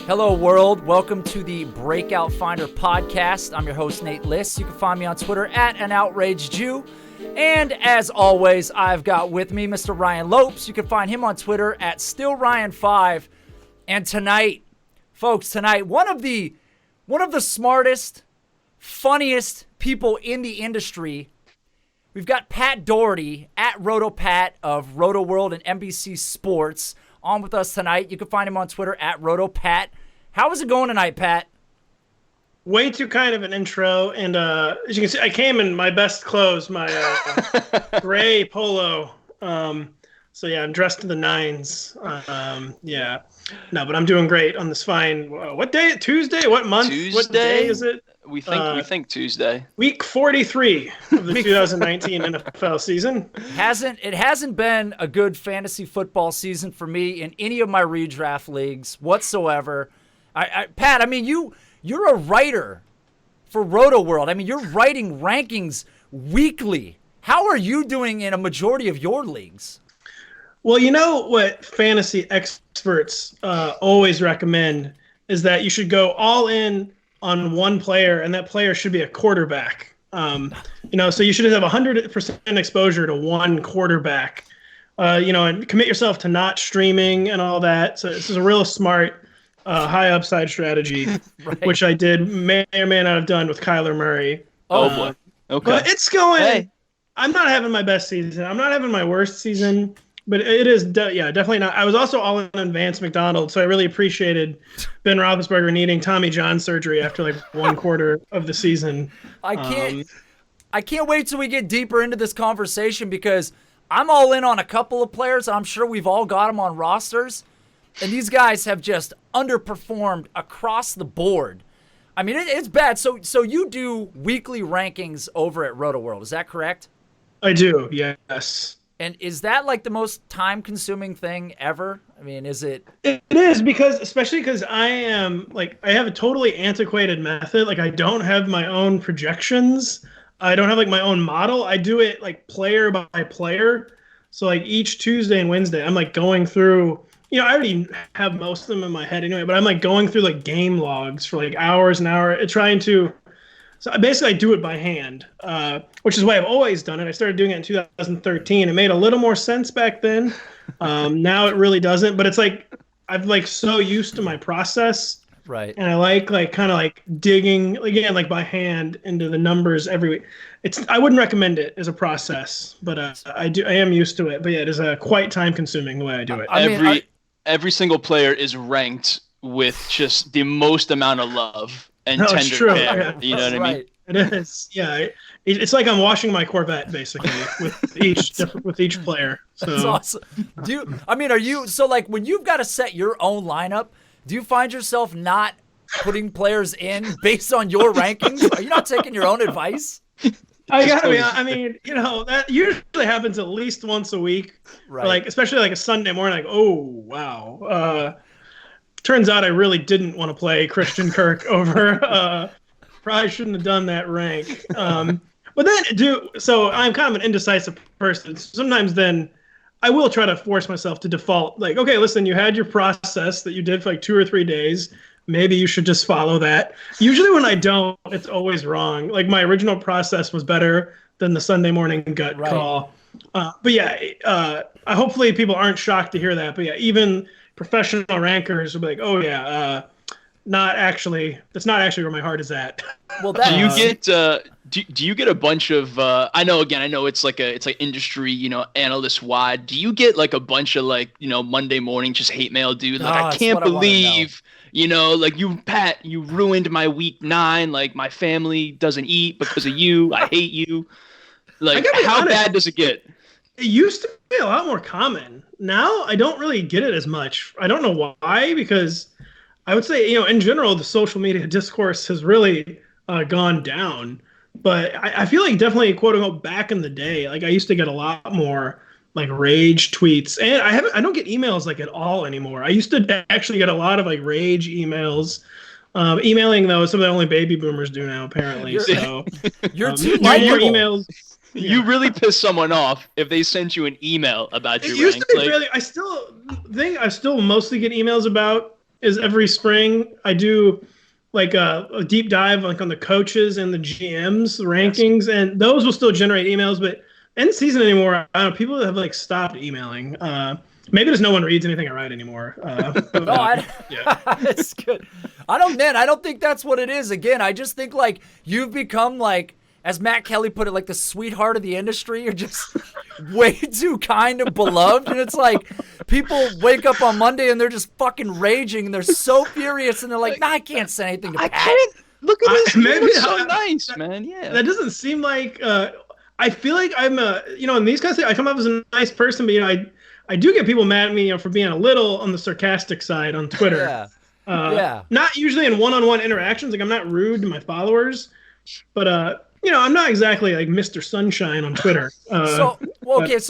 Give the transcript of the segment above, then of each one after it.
Hello, world. Welcome to the Breakout Finder podcast. I'm your host, Nate Liss. You can find me on Twitter at @AnOutrageedJew. And as always, I've got with me Mr. Ryan Lopes. You can find him on Twitter at StillRyan5. And tonight, folks, one of the smartest, funniest people in the industry. We've got Pat Daugherty at RotoPat of RotoWorld and NBC Sports on with us tonight. You can find him on Twitter at RotoPat. How is it going tonight, Pat? Way too kind of an intro, and as you can see, I came in my best clothes, my gray polo. So yeah, I'm dressed to the nines. Yeah, no, but I'm doing great on this fine. What day? Tuesday? What month? Tuesday? What day is it? We think Tuesday. Week 43 of the 2019 NFL season. It hasn't been a good fantasy football season for me in any of my redraft leagues whatsoever. Pat, I mean, you're a writer for RotoWorld. I mean, you're writing rankings weekly. How are you doing in a majority of your leagues? Well, you know what fantasy experts always recommend is that you should go all in on one player, and that player should be a quarterback. So you should have 100% exposure to one quarterback, and commit yourself to not streaming and all that. So this is a real smart, high upside strategy, right, which I may or may not have done with Kyler Murray. Oh, boy. Okay. But it's going. Hey. I'm not having my best season. I'm not having my worst season. But it is, definitely not. I was also all in on Vance McDonald, so I really appreciated Ben Roethlisberger needing Tommy John surgery after like one quarter of the season. I can't wait till we get deeper into this conversation because I'm all in on a couple of players. I'm sure we've all got them on rosters, and these guys have just underperformed across the board. I mean, it's bad. So you do weekly rankings over at RotoWorld, is that correct? I do, yes. And is that like the most time-consuming thing ever? I mean, is it? It is especially because I have a totally antiquated method. Like, I don't have my own projections. I don't have like my own model. I do it like player by player. So like each Tuesday and Wednesday, I'm like going through. I already have most of them in my head anyway. But I'm like going through like game logs for like hours and hours, trying to. So basically, I do it by hand, which is why I've always done it. I started doing it in 2013. It made a little more sense back then. Now it really doesn't. But it's like I've like so used to my process, right? And I like kind of like digging again like by hand into the numbers every week. I wouldn't recommend it as a process, but I am used to it. But yeah, it is quite time consuming the way I do it. Every single player is ranked with just the most amount of love. And tender care, you know what I mean? It is, yeah. It's like I'm washing my Corvette basically with each player. So. That's awesome. Are you so like when you've got to set your own lineup? Do you find yourself not putting players in based on your rankings? Are you not taking your own advice? I gotta be. I mean, that usually happens at least once a week. Right. Like especially like a Sunday morning. Like, oh wow. Turns out I really didn't want to play Christian Kirk over. Probably shouldn't have done that rank. But then so I'm kind of an indecisive person. Sometimes then I will try to force myself to default. Like, okay, listen, you had your process that you did for like 2 or 3 days. Maybe you should just follow that. Usually when I don't, it's always wrong. Like my original process was better than the Sunday morning gut call. But yeah, hopefully people aren't shocked to hear that. But yeah, even professional rankers will be like, "Oh yeah, that's not actually where my heart is at." Well, do you get a bunch of? I know it's like industry, analyst wide. Do you get like a bunch of like Monday morning just hate mail, dude? Like I can't believe like Pat, you ruined my week 9. Like my family doesn't eat because of you. I hate you. Like how bad does it get? It used to be a lot more common. Now I don't really get it as much. I don't know why, because I would say, in general, the social media discourse has really gone down. But I feel like definitely, quote unquote, back in the day, like I used to get a lot more like rage tweets, and I don't get emails like at all anymore. I used to actually get a lot of like rage emails. Emailing though is something that only baby boomers do now, apparently. You're too likable. Emails. You really piss someone off if they sent you an email about your rank. It used to be really. I still mostly get emails about is every spring I do like a deep dive like on the coaches and the GMs rankings, and those will still generate emails. But end season anymore, I don't know. People have like stopped emailing. Maybe just no one reads anything I write anymore. It's good. I don't think that's what it is. Again, I just think like you've become like, as Matt Kelly put it, like the sweetheart of the industry. You're just way too kind and beloved. And it's like people wake up on Monday and they're just fucking raging and they're so furious and they're like, nah, I can't say anything to Pat. I can't. Look at this. Maybe He's so nice, man. Yeah. That doesn't seem like. I feel like I'm in these kinds of things, I come off as a nice person, but I do get people mad at me for being a little on the sarcastic side on Twitter. Yeah. Not usually in one-on-one interactions. Like I'm not rude to my followers, but I'm not exactly like Mr. Sunshine on Twitter. So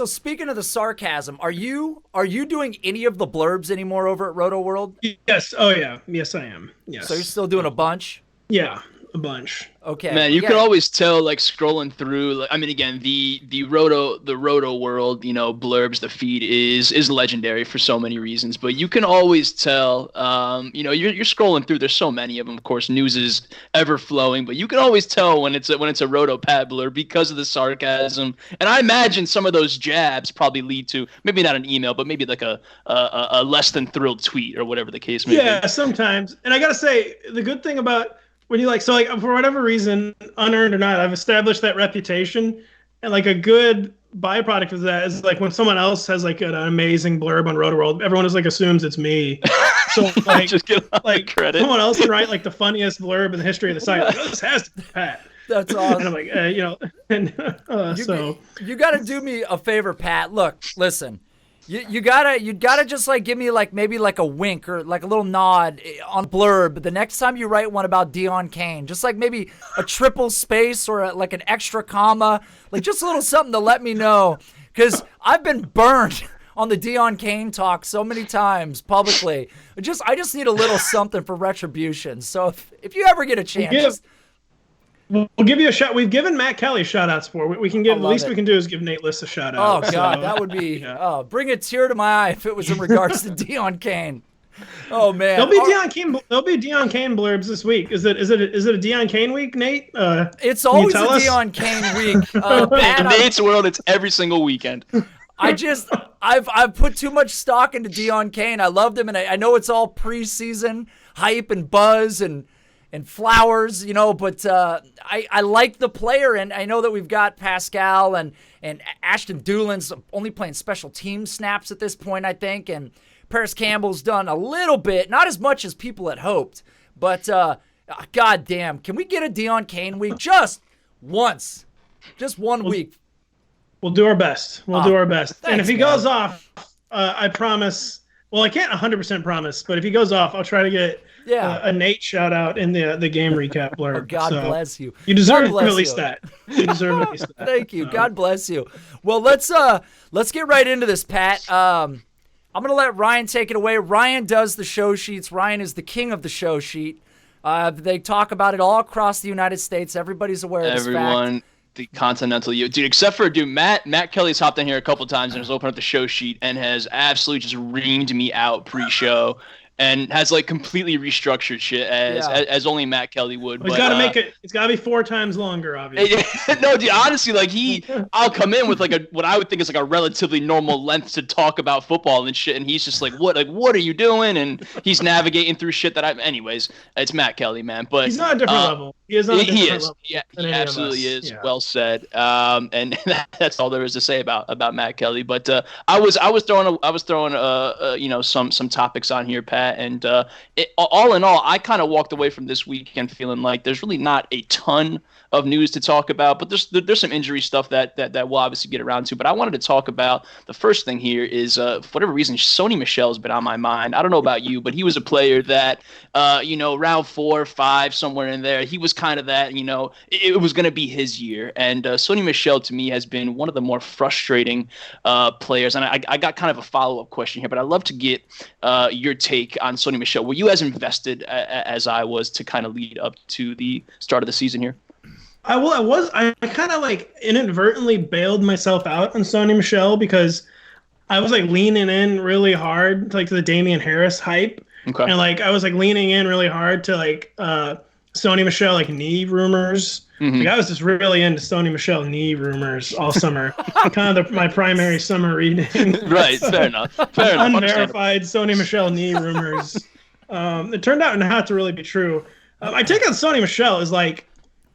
speaking of the sarcasm, are you doing any of the blurbs anymore over at Roto World? Yes. Oh yeah. Yes, I am. Yes. So you're still doing a bunch? Yeah, a bunch. Okay. Man, you can always tell, like scrolling through. Like, I mean, again, the Roto World, blurbs, the feed is legendary for so many reasons. But you can always tell, you're scrolling through. There's so many of them. Of course, news is ever flowing, but you can always tell when it's a Roto Pat blurb because of the sarcasm. And I imagine some of those jabs probably lead to maybe not an email, but maybe like a less than thrilled tweet or whatever the case may be. Yeah, sometimes. And I gotta say, the good thing about when you for whatever reason, unearned or not, I've established that reputation, and like a good byproduct of that is like when someone else has like an amazing blurb on Roto-World, everyone just like assumes it's me. So like, just get like credit. Someone else can write like the funniest blurb in the history of the site. Like, this has to be Pat. That's awesome. And I'm like, you gotta do me a favor, Pat. Look, listen. You gotta just like give me like maybe like a wink or like a little nod on blurb the next time you write one about Deion Kane. Just like maybe a triple space or like an extra comma, like just a little something to let me know, because I've been burned on the Deion Kane talk so many times publicly. I just need a little something for retribution. So if you ever get a chance. We'll give you a shot. We've given Matt Kelly shout outs for. We can give, the least we can do is give Nate Liss a shout out. Oh God, that would be bring a tear to my eye if it was in regards to Deion Kane. Oh man, there'll be Deion Kane blurbs this week. Is it a Deion Kane week, Nate? It's always a Deion Kane week. In Nate's world, it's every single weekend. I've put too much stock into Deion Kane. I loved him, and I know it's all preseason hype and buzz and flowers, but I like the player, and I know that we've got Pascal and Ashton Doolin's only playing special team snaps at this point, I think, and Paris Campbell's done a little bit, not as much as people had hoped, but God damn, can we get a Deion Kane week just once? Just one week. We'll do our best. Do our best. Thanks, and if he goes off, I promise, well, I can't 100% promise, but if he goes off, I'll try to get a Nate shout out in the game recap blurb. Oh, God bless you. You deserve at least that. You deserve at least that. Thank you. God bless you. Well, let's get right into this, Pat. I'm gonna let Ryan take it away. Ryan does the show sheets. Ryan is the king of the show sheet. They talk about it all across the United States. Everybody's aware of this fact. The continental dude, except for Matt Kelly's hopped in here a couple times and has opened up the show sheet and has absolutely just reamed me out pre-show. And has like completely restructured shit as only Matt Kelly would. But it's gotta be 4 times longer, obviously. No, dude, honestly, like I'll come in with like what I would think is like a relatively normal length to talk about football and shit, and he's just like, what are you doing? And he's navigating through shit anyways, it's Matt Kelly, man. But he's not a different level. He is on a different level. Yeah, he absolutely is. Yeah. Well said. And that's all there is to say about Matt Kelly. But I was throwing some topics on here, Pat. And all in all, I kind of walked away from this weekend feeling like there's really not a ton of news to talk about, but there's some injury stuff that we'll obviously get around to. But I wanted to talk about the first thing here is for whatever reason, Sony Michel has been on my mind. I don't know about you, but he was a player that round 4 or 5, somewhere in there, he was kind of that, it was going to be his year. And Sony Michel to me has been one of the more frustrating players. And I got kind of a follow-up question here, but I'd love to get your take on Sony Michel. Were you as invested as I was to kind of lead up to the start of the season here? I was. I kind of like inadvertently bailed myself out on Sony Michel because I was like leaning in really hard to like the Damian Harris hype. Okay. And like I was like leaning in really hard to like Sony Michel like knee rumors. Like I was just really into Sony Michel knee rumors all summer. Kind of my primary summer reading. Right, fair enough. Fair enough. Unverified Sony Michel knee rumors. It turned out not to really be true. I take on Sony Michel is like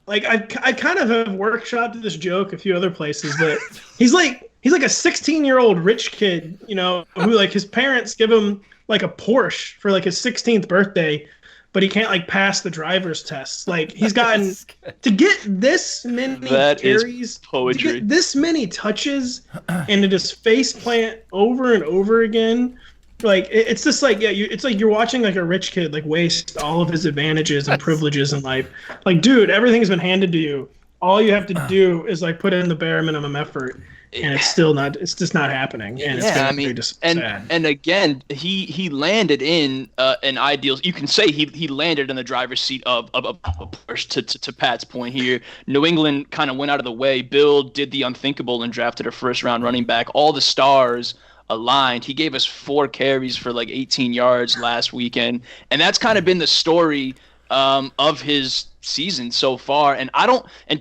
I kind of have workshopped this joke a few other places, but he's like a 16-year-old rich kid, you know, who like his parents give him like a Porsche for like his 16th birthday, but he can't like pass the driver's test. Like he's gotten to get this many carries, to get this many touches, and to just face plant over and over again. Like it's just like it's like you're watching like a rich kid like waste all of his advantages and privileges in life. Like, dude, everything's been handed to you. All you have to do is like put in the bare minimum effort. And it's just not happening. And it's sad. And again, he landed in an ideal. You can say he landed in the driver's seat of Porsche. To Pat's point here, New England kind of went out of the way. Bill did the unthinkable and drafted a first-round running back. All the stars aligned. He gave us 4 carries for like 18 yards last weekend, and that's kind of been the story of his season so far. And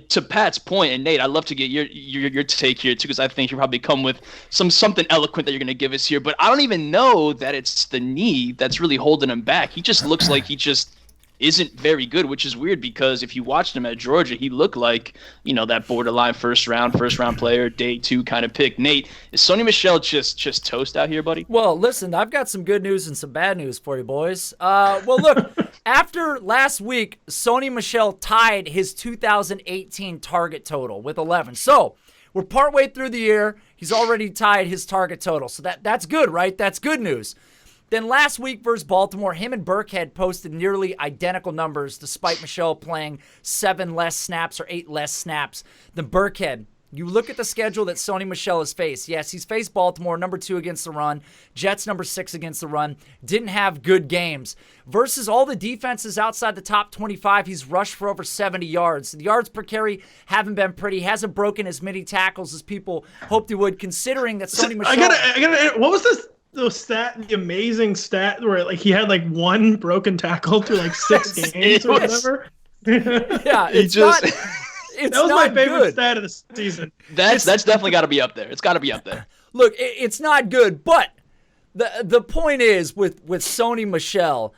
to Pat's point, and Nate, I'd love to get your take here too, because I think you probably come with something eloquent that you're going to give us here, but I don't even know that it's the knee that's really holding him back. He just looks like he just isn't very good, which is weird because if you watched him at Georgia, he looked like, you know, that borderline first round player, day 2 kind of pick. Nate, is Sony Michel just toast out here, buddy? Well, listen, I've got some good news and some bad news for you boys. Well, look, after last week, Sony Michel tied his 2018 target total with 11. So we're partway through the year. He's already tied his target total. So that's good, right? That's good news. Then last week versus Baltimore, him and Burkhead posted nearly identical numbers despite Michel playing 7 less snaps or 8 less snaps than Burkhead. You look at the schedule that Sony Michel has faced. Yes, he's faced Baltimore, number 2 against the run. Jets, number 6 against the run. Didn't have good games. Versus all the defenses outside the top 25, he's rushed for over 70 yards. The yards per carry haven't been pretty. He hasn't broken as many tackles as people hoped he would, considering that Sony Michel... I gotta, what was this? The amazing stat where like he had like 1 broken tackle through like 6 games or whatever. Yeah, that was my favorite stat of the season. That's definitely got to be up there. It's got to be up there. Look, it's not good, but the point is with Sony Michel,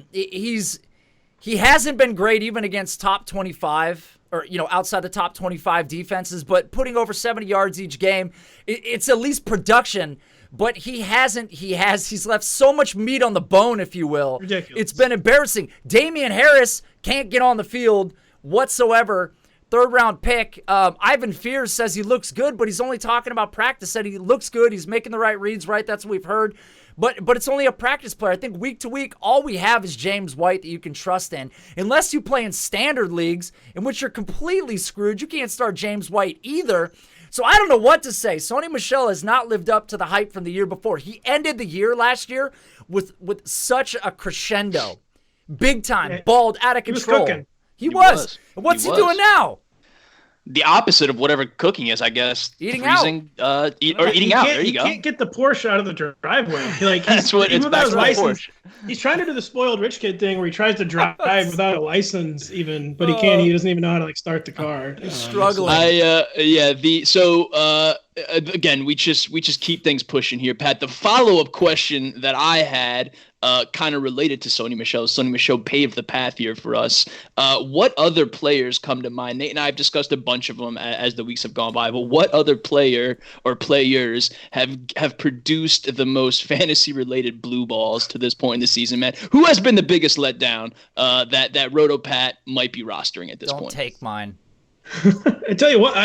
he hasn't been great even against top 25 or, you know, outside the top 25 defenses, but putting over 70 yards each game, it's at least production. But he's left so much meat on the bone, if you will. Ridiculous. It's been embarrassing. Damian Harris can't get on the field whatsoever. 3rd-round pick. Ivan Fears says he looks good, but he's only talking about practice. Said he looks good. He's making the right reads, right? That's what we've heard. But it's only a practice player. I think week to week, all we have is James White that you can trust in. Unless you play in standard leagues in which you're completely screwed, you can't start James White either. So I don't know what to say. Sony Michel has not lived up to the hype from the year before. He ended the year last year with such a crescendo. Big time, bald, out of control. He was. What's he doing now? The opposite of whatever cooking is, I guess. Eating freezing, out. Eating out. There you go. He can't get the Porsche out of the driveway. Like that's what it's back to the Porsche. He's trying to do the spoiled rich kid thing where he tries to drive without a license even, but he can't. He doesn't even know how to like start the car. He's struggling. Again, we just keep things pushing here, Pat. The follow-up question that I had kind of related to Sony Michel. Sony Michel paved the path here for us. What other players come to mind? Nate and I have discussed a bunch of them as the weeks have gone by, but what other player or players have produced the most fantasy-related blue balls to this point in the season, man? Who has been the biggest letdown that Roto Pat might be rostering at this point? Don't take mine. I tell you what,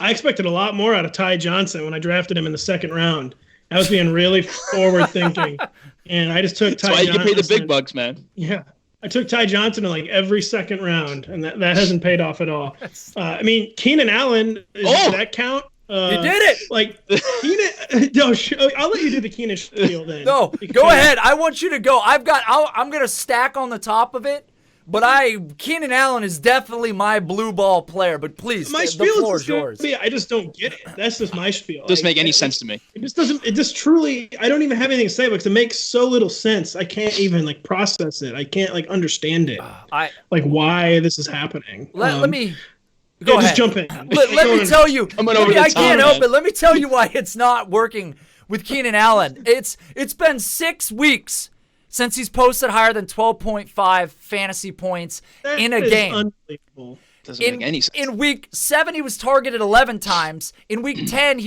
I expected a lot more out of Ty Johnson when I drafted him in the 2nd round. I was being really forward-thinking, and I just took Ty Johnson. That's why you can pay the big bucks, man. Yeah. I took Ty Johnson in like every 2nd round, and that hasn't paid off at all. I mean, Keenan Allen, does that count? You did it! Like, Keenan, no, I'll let you do the Keenan spiel then. No, go ahead. I want you to go. I'm going to stack on the top of it But Keenan Allen is definitely my blue ball player. But please, my the floor is yours. I just don't get it. That's just my spiel. Doesn't make any sense to me. It just doesn't. It just truly. I don't even have anything to say because it makes so little sense. I can't even like process it. I can't like understand it. Like why this is happening. Let me. Go ahead. Just jump in. Let me tell you. I can't help it. Let me tell you why it's not working with Keenan Allen. It's been 6 weeks since he's posted higher than 12.5 fantasy points in a game. Unbelievable. Doesn't make any sense. In week 7, he was targeted 11 times. In week 10,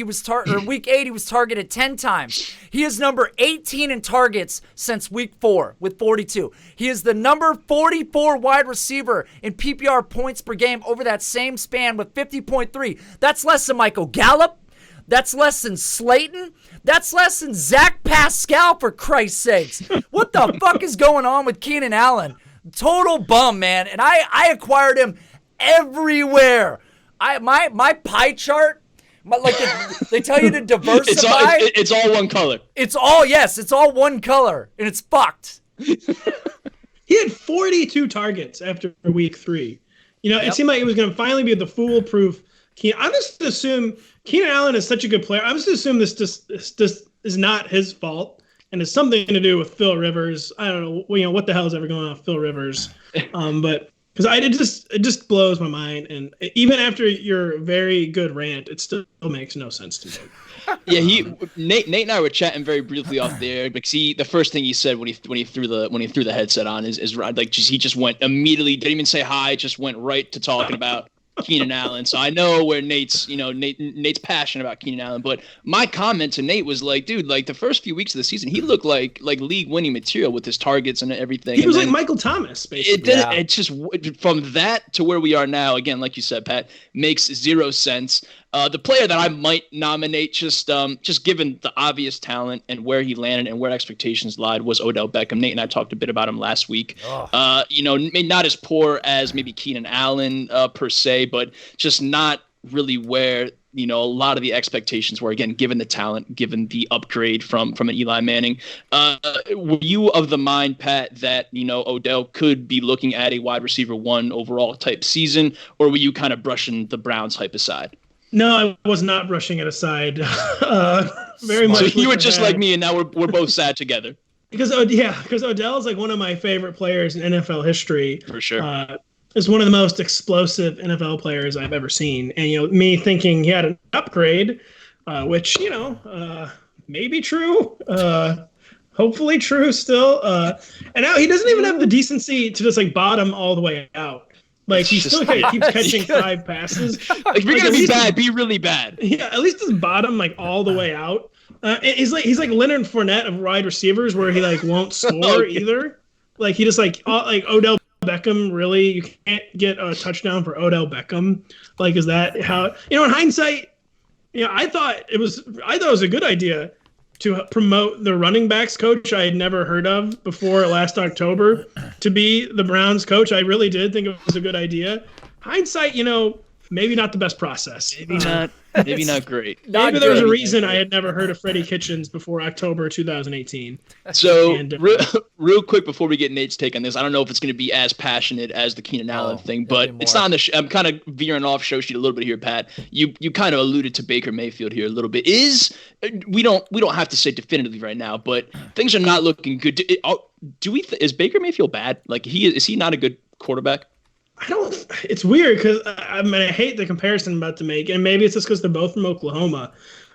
week 8, he was targeted 10 times. He is number 18 in targets since week 4 with 42. He is the number 44 wide receiver in PPR points per game over that same span with 50.3. That's less than Michael Gallup. That's less than Slayton. That's less than Zach Pascal, for Christ's sakes. What the fuck is going on with Keenan Allen? Total bum, man. And I acquired him everywhere. My pie chart, they tell you to diversify. It's all one color. It's all one color, and it's fucked. He had 42 targets after week 3. It seemed like it was going to finally be the foolproof Keenan. I'm just to assume Keenan Allen is such a good player. I'm just to assume this is not his fault and it's something to do with Phil Rivers. I don't know, what the hell is ever going on with Phil Rivers, but because it just blows my mind. And even after your very good rant, it still makes no sense to me. Yeah, Nate and I were chatting very briefly off the air because the first thing he said when he threw the headset on is like he just went immediately, didn't even say hi, just went right to talking about Keenan Allen. So I know where Nate's passionate about Keenan Allen, but my comment to Nate was like, dude, like the first few weeks of the season, he looked like league winning material with his targets and everything. He was like Michael Thomas, basically. It just from that to where we are now, again, like you said, Pat, makes zero sense. The player that I might nominate, just given the obvious talent and where he landed and where expectations lied, was Odell Beckham. Nate and I talked a bit about him last week. Not as poor as maybe Keenan Allen per se, but just not really where a lot of the expectations were. Again, given the talent, given the upgrade from an Eli Manning. Were you of the mind, Pat, that Odell could be looking at a wide receiver 1 overall type season, or were you kind of brushing the Browns hype aside? No, I was not brushing it aside. Very much. So you were just like me, and now we're both sad together. Because Odell is like one of my favorite players in NFL history. For sure. Is one of the most explosive NFL players I've ever seen. And me thinking he had an upgrade, which may be true. Hopefully true still. And now he doesn't even have the decency to just like bottom all the way out. Like he still keeps catching 5 passes. Like if you're gonna be bad, be really bad. Yeah, at least just bottom like all the way out. He's like Leonard Fournette of wide receivers, where he like won't score either. Like he just like Odell Beckham. Really, you can't get a touchdown for Odell Beckham. Like, is that how? In hindsight, I thought it was a good idea to promote the running backs coach I had never heard of before last October to be the Browns coach. I really did think it was a good idea. Hindsight, maybe not the best process. Maybe not great. Maybe there was a reason I had never heard of Freddie Kitchens before October 2018. So real quick before we get Nate's take on this, I don't know if it's going to be as passionate as the Keenan Allen thing, but it's not on the I'm kind of veering off show sheet a little bit here, Pat. You kind of alluded to Baker Mayfield here a little bit. We don't have to say definitively right now, but things are not looking good. Is Baker Mayfield bad? Like is he not a good quarterback? It's weird because I hate the comparison I'm about to make, and maybe it's just because they're both from Oklahoma.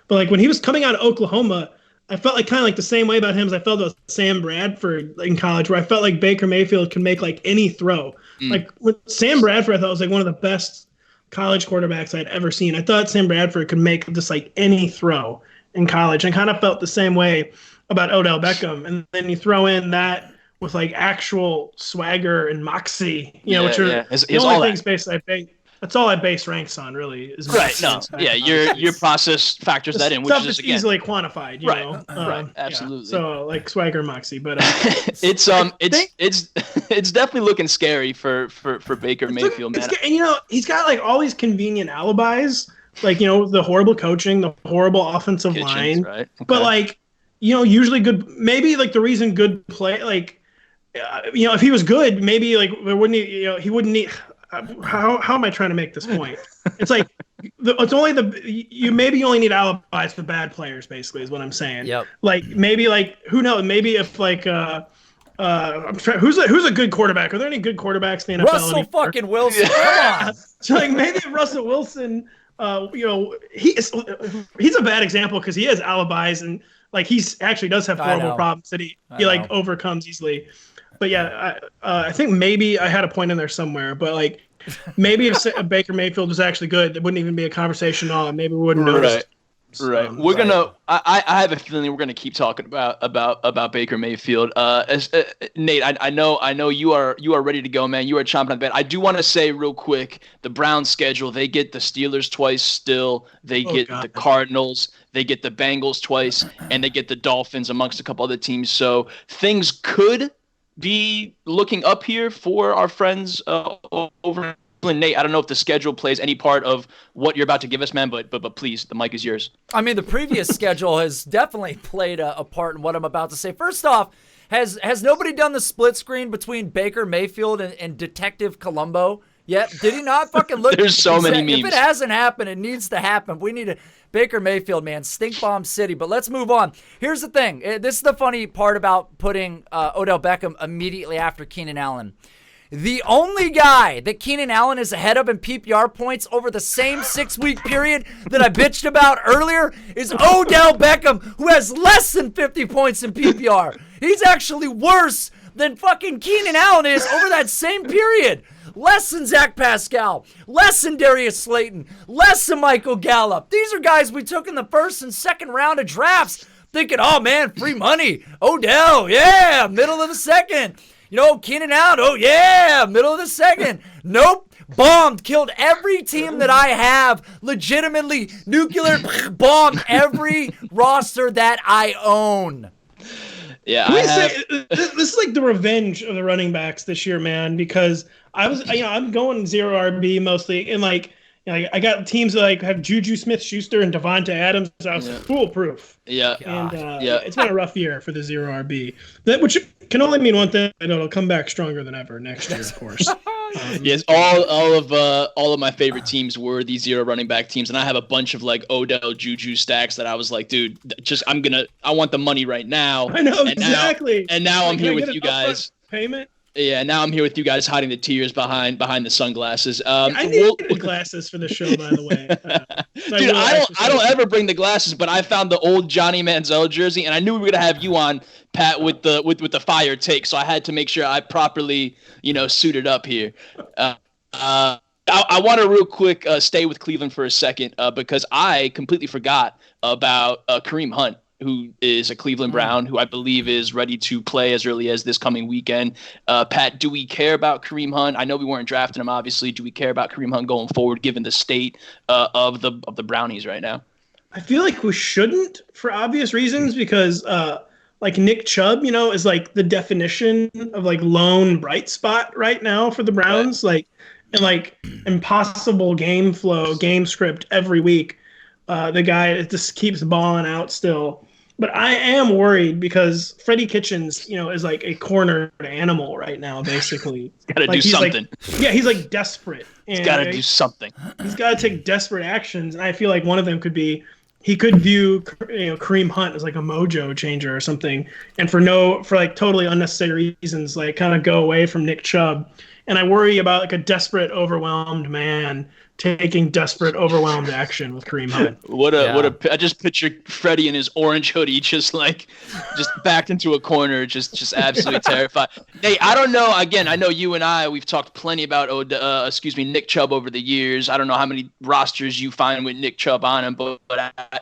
But like when he was coming out of Oklahoma, I felt like kind of like the same way about him as I felt about Sam Bradford in college, where I felt like Baker Mayfield could make like any throw. Like with Sam Bradford, I thought was like one of the best college quarterbacks I'd ever seen. I thought Sam Bradford could make just like any throw in college, and kind of felt the same way about Odell Beckham. And then you throw in that with like actual swagger and moxie, which are the only things that's all I base ranks on, really. Is right. No. Yeah. Your process factors that in, which stuff is easily quantified. You know? Right. Absolutely. Yeah. So like swagger, moxie, but it's definitely looking scary for Baker Mayfield, man. And he's got like all these convenient alibis, like the horrible coaching, the horrible offensive line, right? Okay. But like usually good. Maybe like the reason good play like. if he was good, maybe like there wouldn't he wouldn't need. How am I trying to make this point? It's like it's only you maybe only need alibis for bad players. Basically, is what I'm saying. Yep. Like maybe like who knows? Maybe if like who's a good quarterback? Are there any good quarterbacks in the NFL? Russell anymore? fucking Wilson. Come on. So like maybe if Russell Wilson, he's a bad example because he has alibis and like actually does have horrible problems that he like overcomes easily. But yeah, I think maybe I had a point in there somewhere. But like maybe if Baker Mayfield was actually good, it wouldn't even be a conversation at all. Maybe we wouldn't notice. Right. We're gonna. I have a feeling we're gonna keep talking about Baker Mayfield. Nate, I know you are ready to go, man. You are chomping at the bit. I do want to say real quick, the Browns schedule. They get the Steelers twice. Still, they get the Cardinals. They get the Bengals twice, and they get the Dolphins amongst a couple other teams. So things could be looking up here for our friends over. Nate, I don't know if the schedule plays any part of what you're about to give us, man, but please, the mic is yours. I mean, the previous schedule has definitely played a part in what I'm about to say. First off, has nobody done the split screen between Baker Mayfield and Detective Columbo yet? Did he not fucking look? There's so many memes. If it hasn't happened, it needs to happen. We need a Baker Mayfield, man, stink bomb city. But let's move on. Here's the thing. This is the funny part about putting Odell Beckham immediately after Keenan Allen. The only guy that Keenan Allen is ahead of in PPR points over the same 6-week period that I bitched about earlier is Odell Beckham, who has less than 50 points in PPR. He's actually worse than fucking Keenan Allen is over that same period. Less than Zach Pascal, less than Darius Slayton, less than Michael Gallup. These are guys we took in the first and second round of drafts thinking, oh man, free money. Odell, yeah, middle of the second. Keenan Allen, oh yeah, middle of the second. Nope, bombed, killed every team that I have, legitimately nuclear bombed every roster that I own. Yeah, this is like the revenge of the running backs this year, man, because I'm going 0 RB mostly, and I got teams that like have Juju Smith-Schuster and Devonta Adams. I was foolproof. Yeah. And it's been a rough year for the 0 RB. Which can only mean one thing, and it'll come back stronger than ever next year, of course. Yes, all of my favorite teams were these 0 running back teams, and I have a bunch of like Odell Juju stacks that I was like, dude, I want the money right now. I know, exactly. Now I'm here with you guys. Payment. Yeah, now I'm here with you guys hiding the tears behind the sunglasses. I need glasses for the show, by the way. Dude, I don't ever bring the glasses, but I found the old Johnny Manziel jersey, and I knew we were gonna have you on, Pat, with the fire take, so I had to make sure I properly, suited up here. I want to real quick stay with Cleveland for a second because I completely forgot about Kareem Hunt, who is a Cleveland Brown, who I believe is ready to play as early as this coming weekend. Pat, do we care about Kareem Hunt? I know we weren't drafting him, obviously. Do we care about Kareem Hunt going forward, given the state of the Brownies right now? I feel like we shouldn't, for obvious reasons, because like Nick Chubb, is like the definition of like lone bright spot right now for the Browns, right. and impossible game flow, game script every week. The guy just keeps balling out still. But I am worried because Freddie Kitchens, is like a cornered animal right now, basically. He's got to do something. He's like desperate. He's got to do something. He's got to take desperate actions. And I feel like one of them could be he could view Kareem Hunt as like a mojo changer or something. And for like totally unnecessary reasons, like kind of go away from Nick Chubb. And I worry about like a desperate, overwhelmed man taking desperate, overwhelmed action with Kareem Hunt. I just picture Freddie in his orange hoodie, just backed into a corner, just absolutely terrified. Hey, I don't know. Again, I know you and we've talked plenty about Nick Chubb over the years. I don't know how many rosters you find with Nick Chubb on him, but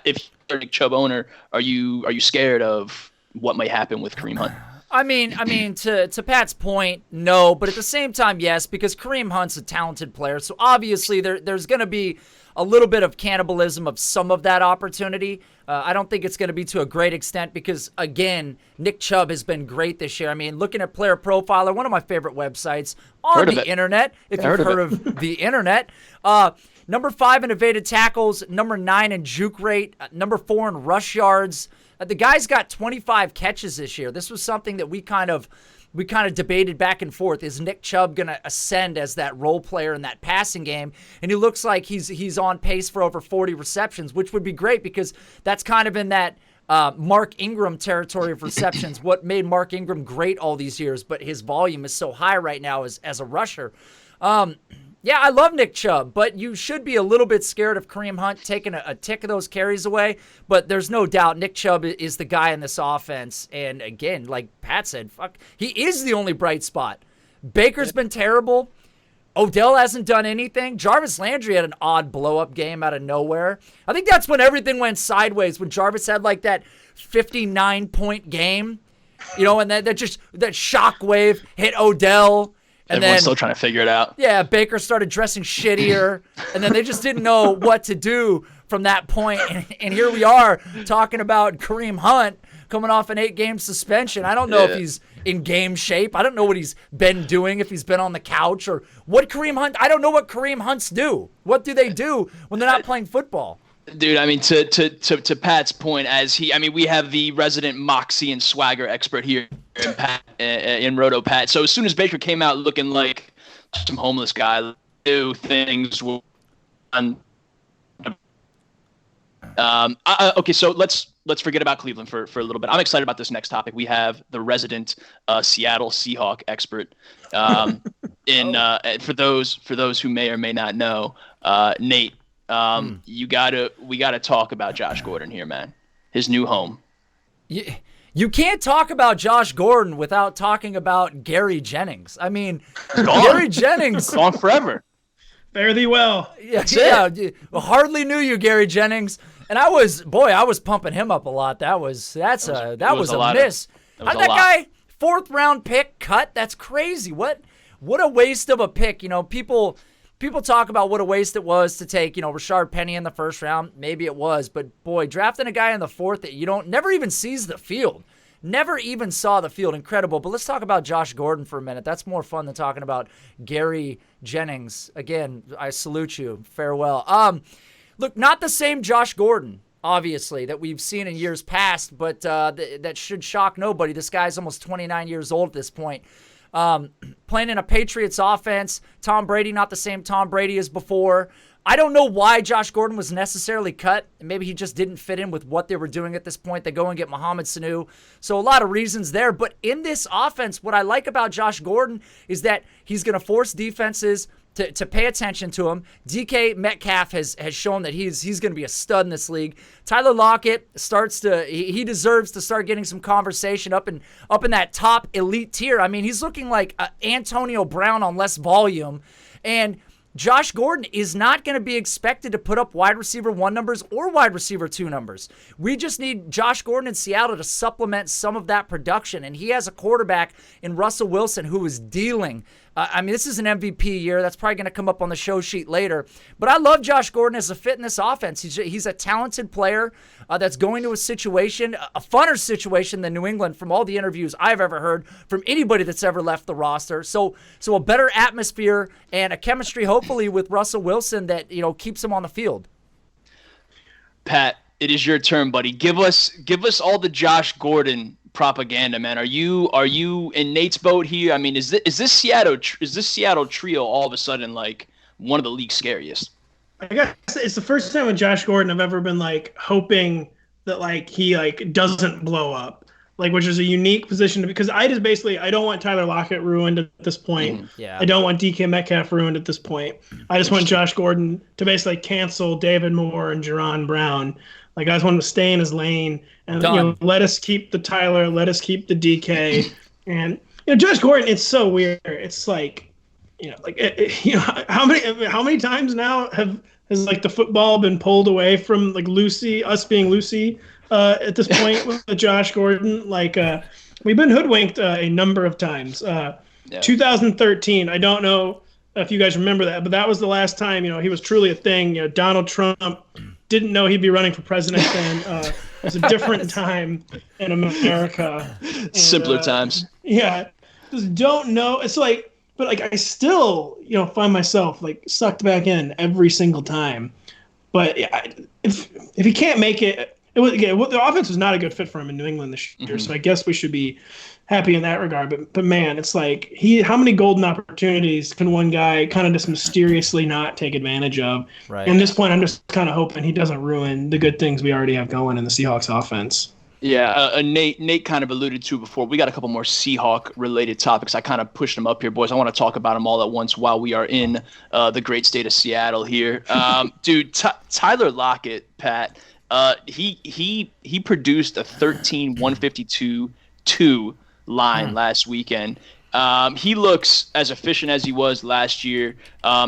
if you're a Nick Chubb owner, are you scared of what might happen with Kareem Hunt? I mean, to Pat's point, no, but at the same time, yes, because Kareem Hunt's a talented player, so obviously there's going to be a little bit of cannibalism of some of that opportunity. I don't think it's going to be to a great extent because, again, Nick Chubb has been great this year. I mean, looking at Player Profiler, one of my favorite websites on the internet, if you've heard of the internet. Number 5 in evaded tackles, number 9 in juke rate, number 4 in rush yards. The guy's got 25 catches this year. This was something that we kind of we kind of debated back and forth, is Nick Chubb going to ascend as that role player in that passing game? And he looks like he's on pace for over 40 receptions, which would be great because that's kind of in that Mark Ingram territory of receptions, what made Mark Ingram great all these years, but his volume is so high right now as a rusher. Yeah, I love Nick Chubb, but you should be a little bit scared of Kareem Hunt taking a tick of those carries away. But there's no doubt Nick Chubb is the guy in this offense. And again, like Pat said, he is the only bright spot. Baker's been terrible. Odell hasn't done anything. Jarvis Landry had an odd blow-up game out of nowhere. I think that's when everything went sideways, when Jarvis had like that 59-point game, and that shockwave hit Odell. And everyone's then, still trying to figure it out. Yeah, Baker started dressing shittier, and then they just didn't know what to do from that point. And here we are talking about Kareem Hunt coming off an 8-game suspension. I don't know if he's in game shape. I don't know what he's been doing, if he's been on the couch or what Kareem Hunt. I don't know what Kareem Hunts do. What do they do when they're not playing football? Dude, I mean, to Pat's point, we have the resident moxie and swagger expert here in Roto Pat. So as soon as Baker came out looking like some homeless guy, new things were done. Okay, so let's forget about Cleveland for a little bit. I'm excited about this next topic. We have the resident Seattle Seahawk expert. For those who may or may not know, Nate. We gotta talk about Josh Gordon here, man. His new home. You can't talk about Josh Gordon without talking about Gary Jennings. I mean, Gary Jennings gone forever. Fare thee well. Yeah. Hardly knew you, Gary Jennings. And I was pumping him up a lot. That was a miss. How did that guy 4th round pick cut? That's crazy. What a waste of a pick. People talk about what a waste it was to take, Rashard Penny in the 1st round. Maybe it was, but boy, drafting a guy in the 4th that you never even sees the field. Never even saw the field. Incredible. But let's talk about Josh Gordon for a minute. That's more fun than talking about Gary Jennings. Again, I salute you. Farewell. Look, not the same Josh Gordon, obviously, that we've seen in years past, but that should shock nobody. This guy's almost 29 years old at this point. Playing in a Patriots offense, Tom Brady, not the same Tom Brady as before. I don't know why Josh Gordon was necessarily cut. Maybe he just didn't fit in with what they were doing at this point. They go and get Mohamed Sanu. So a lot of reasons there. But in this offense, what I like about Josh Gordon is that he's going to force defenses to pay attention to him. DK Metcalf has shown that he's going to be a stud in this league. Tyler Lockett he deserves to start getting some conversation up in that top elite tier. I mean, he's looking like Antonio Brown on less volume. And Josh Gordon is not going to be expected to put up wide receiver 1 numbers or wide receiver 2 numbers. We just need Josh Gordon in Seattle to supplement some of that production. And he has a quarterback in Russell Wilson who is dealing. This is an MVP year. That's probably going to come up on the show sheet later. But I love Josh Gordon as a fit in this offense. He's a talented player that's going to a situation, a funner situation than New England from all the interviews I've ever heard from anybody that's ever left the roster. So a better atmosphere and a chemistry, hopefully, with Russell Wilson that keeps him on the field. Pat, it is your turn, buddy. Give us all the Josh Gordon propaganda, man. Are you in Nate's boat here? I mean, is this Seattle trio all of a sudden like one of the league's scariest? I guess it's the first time with Josh Gordon I've ever been like hoping that he doesn't blow up, which is a unique position because I don't want Tyler Lockett ruined at this point. Yeah. I don't want DK Metcalf ruined at this point. I just want Josh Gordon to basically cancel David Moore and Jerron Brown. I just want him to stay in his lane and let us keep the Tyler, let us keep the DK, and Josh Gordon. It's so weird. It's how many times now has the football been pulled away from us being Lucy at this point with Josh Gordon? We've been hoodwinked a number of times. 2013. I don't know if you guys remember that, but that was the last time he was truly a thing. Donald Trump didn't know he'd be running for president then. It was a different time in America. And, simpler times. Yeah. Just don't know. It's but I still, find myself sucked back in every single time. But if he can't make it, the offense was not a good fit for him in New England this year. So I guess we should be happy in that regard. But man, it's like how many golden opportunities can one guy kind of just mysteriously not take advantage of? Right. And at this point, I'm just kind of hoping he doesn't ruin the good things we already have going in the Seahawks offense. Yeah, Nate kind of alluded to before. We got a couple more Seahawk-related topics. I kind of pushed them up here, boys. I want to talk about them all at once while we are in the great state of Seattle here. Dude, Tyler Lockett, Pat, he produced a 13-152-2 line last weekend. He looks as efficient as he was last year.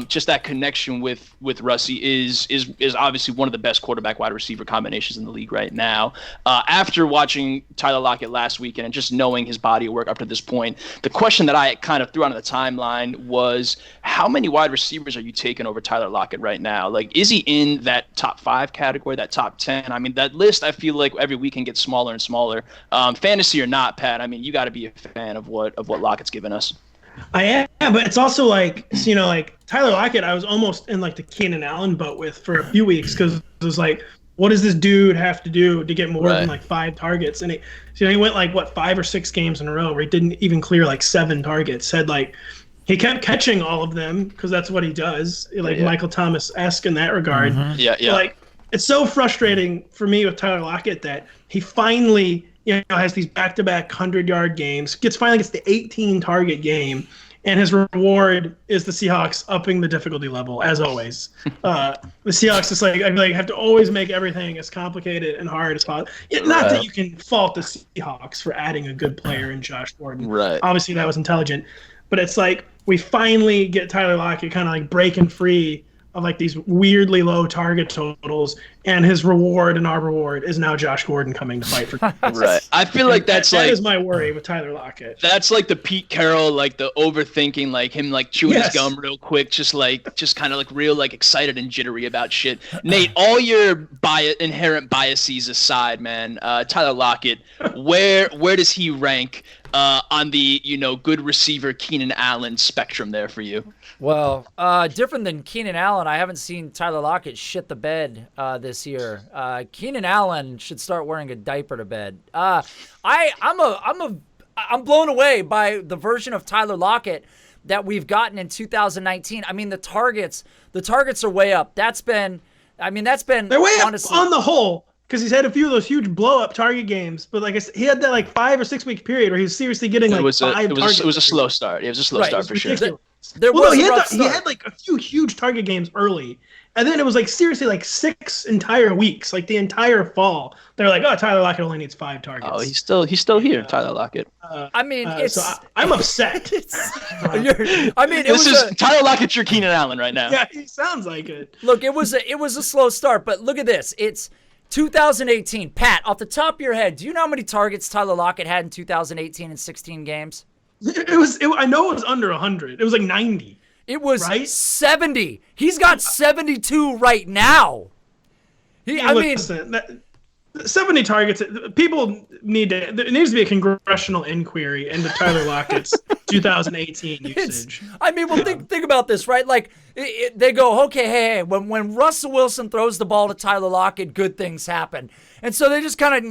Just that connection with Russie is obviously one of the best quarterback wide receiver combinations in the league right now. After watching Tyler Lockett last weekend and just knowing his body of work up to this point, the question that I kind of threw onto the timeline was, how many wide receivers are you taking over Tyler Lockett right now? Like, is he in that top 5 category, that top 10? I mean, that list, I feel like every weekend gets smaller and smaller. Fantasy or not, Pat, I mean, you got to be a fan of what Lockett's given us. I am, but it's also like Tyler Lockett, I was almost in like the Keenan Allen boat with for a few weeks, because it was like, what does this dude have to do to get more than like 5 targets? And he went like 5 or 6 games in a row where he didn't even clear like 7 targets. He kept catching all of them because that's what he does, Michael Thomas-esque in that regard. Yeah. So, it's so frustrating for me with Tyler Lockett that he finally has these back-to-back 100-yard games, finally gets the 18-target game, and his reward is the Seahawks upping the difficulty level, as always. The Seahawks just I feel like have to always make everything as complicated and hard as possible. Not that you can fault the Seahawks for adding a good player in Josh Gordon. Right. Obviously, that was intelligent. But it's like we finally get Tyler Lockett kind of like breaking free of like these weirdly low target totals, and his reward and our reward is now Josh Gordon coming to fight for Right. I feel like that is my worry with Tyler Lockett. That's like the Pete Carroll, like the overthinking, like him like chewing his gum real quick, just kind of like real like excited and jittery about shit. Nate, all your inherent biases aside, man, Tyler Lockett, where does he rank on the good receiver Keenan Allen spectrum there for you? Well, different than Keenan Allen, I haven't seen Tyler Lockett shit the bed this year. Keenan Allen should start wearing a diaper to bed. I'm blown away by the version of Tyler Lockett that we've gotten in 2019. I mean, the targets are way up. They're way honestly up on the whole. Because he's had a few of those huge blow-up target games, but like I said, he had that like 5 or 6 week period where he was seriously getting like 5 targets. It was a slow start. It was a slow start for sure. He had like a few huge target games early, and then it was like seriously like 6 entire weeks, like the entire fall. They're like, oh, Tyler Lockett only needs 5 targets. Oh, he's still here, Tyler Lockett. I'm upset. Tyler Lockett's your Keenan Allen right now. Yeah, he sounds like it. Look, it was a slow start, but look at this. It's 2018. Pat, off the top of your head, do you know how many targets Tyler Lockett had in 2018 in 16 games? I know it was under 100. It was like 90. It was 70. He's got 72 right now. 70 targets. There needs to be a congressional inquiry into Tyler Lockett's 2018 usage. Think about this, right? Like they go, okay, hey, when Russell Wilson throws the ball to Tyler Lockett, good things happen. And so they just kind of,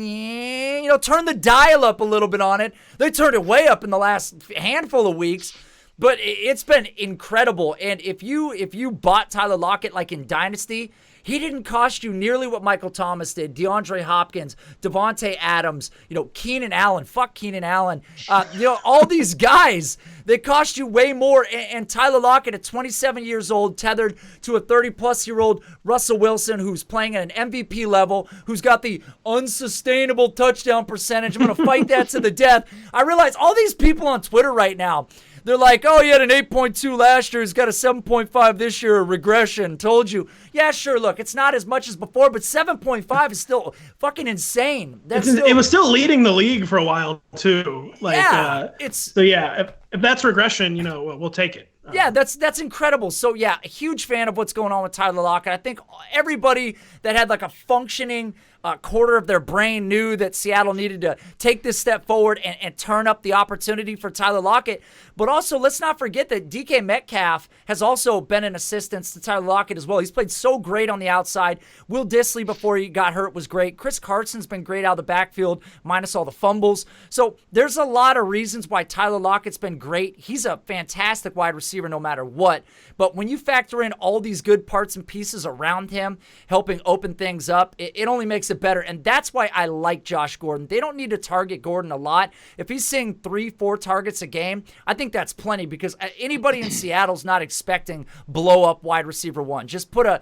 turn the dial up a little bit on it. They turned it way up in the last handful of weeks. But it's been incredible. And if you bought Tyler Lockett like in Dynasty, he didn't cost you nearly what Michael Thomas did, DeAndre Hopkins, Devontae Adams, Keenan Allen. Fuck Keenan Allen. All these guys, they cost you way more. And Tyler Lockett at 27 years old, tethered to a 30-plus-year-old Russell Wilson who's playing at an MVP level, who's got the unsustainable touchdown percentage. I'm going to fight that to the death. I realize all these people on Twitter right now, they're like, oh, he had an 8.2 last year. He's got a 7.5 this year. Regression. Told you. Yeah, sure. Look, it's not as much as before, but 7.5 is still fucking insane. It was still leading the league for a while, too. If that's regression, we'll take it. Yeah, that's incredible. So, yeah, a huge fan of what's going on with Tyler Lockett. I think everybody that had like a functioning quarter of their brain knew that Seattle needed to take this step forward and turn up the opportunity for Tyler Lockett. But also, let's not forget that DK Metcalf has also been an assistance to Tyler Lockett as well. He's played so great on the outside. Will Dissly, before he got hurt, was great. Chris Carson's been great out of the backfield, minus all the fumbles. So there's a lot of reasons why Tyler Lockett's been great. He's a fantastic wide receiver no matter what. But when you factor in all these good parts and pieces around him, helping open things up, it only makes it better. And that's why I like Josh Gordon. They don't need to target Gordon a lot. If he's seeing 3-4 targets a game, I think that's plenty, because anybody in Seattle's not expecting blow up wide receiver one. Just put a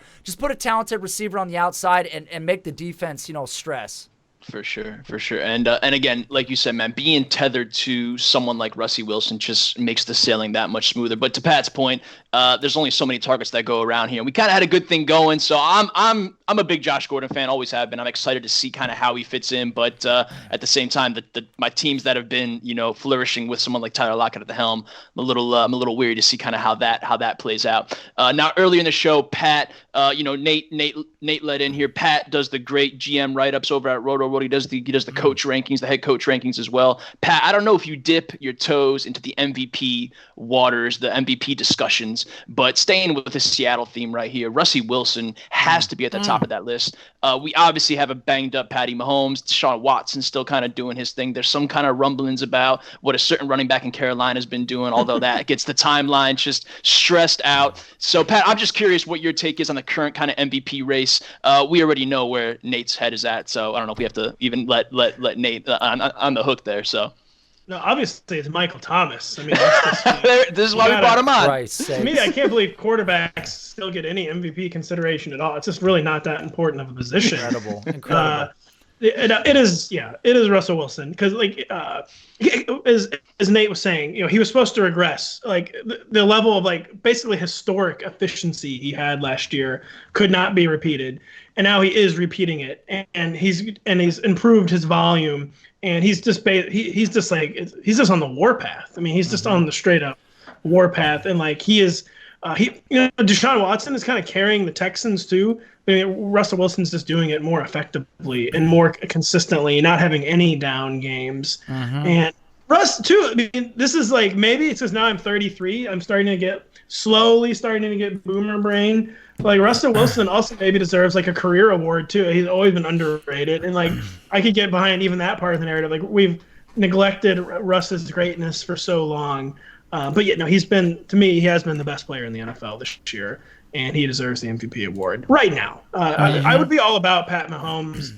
talented receiver on the outside and make the defense, stress. For sure. And again, like you said, man, being tethered to someone like Russell Wilson just makes the sailing that much smoother. But to Pat's point, there's only so many targets that go around here. We kind of had a good thing going, so I'm a big Josh Gordon fan, always have been. I'm excited to see kind of how he fits in, but at the same time, my teams that have been flourishing with someone like Tyler Lockett at the helm, I'm a little weary to see kind of how that plays out. Now earlier in the show, Pat, Nate led in here. Pat does the great GM write-ups over at Roto. He does the coach rankings, the head coach rankings as well. Pat, I don't know if you dip your toes into the MVP waters, the MVP discussions, but staying with the Seattle theme right here, Russell Wilson has to be at the top of that list. We obviously have a banged up Patty Mahomes. Deshaun Watson still kind of doing his thing. There's some kind of rumblings about what a certain running back in Carolina has been doing, although that gets the timeline just stressed out. So, Pat, I'm just curious what your take is on the current kind of MVP race. We already know where Nate's head is at, so I don't know if we have to even let Nate on the hook there. So. No, obviously it's Michael Thomas. I mean, that's just, this is why we brought him on. To me, I can't believe quarterbacks still get any MVP consideration at all. It's just really not that important of a position. Incredible. It is Russell Wilson, because as Nate was saying, he was supposed to regress. Like the level of basically historic efficiency he had last year could not be repeated, and now he is repeating it, and he's improved his volume, and he's just on the warpath. I mean, he's just on the straight up warpath, and he is. Deshaun Watson is kind of carrying the Texans too. I mean, Russell Wilson's just doing it more effectively and more consistently, not having any down games. And Russ too. I mean, this is maybe it's just now I'm 33. I'm slowly starting to get boomer brain. Russell Wilson also maybe deserves a career award too. He's always been underrated, and I could get behind even that part of the narrative. We've neglected Russ's greatness for so long. But no, he has been the best player in the NFL this year, and he deserves the MVP award right now. I would be all about Pat Mahomes,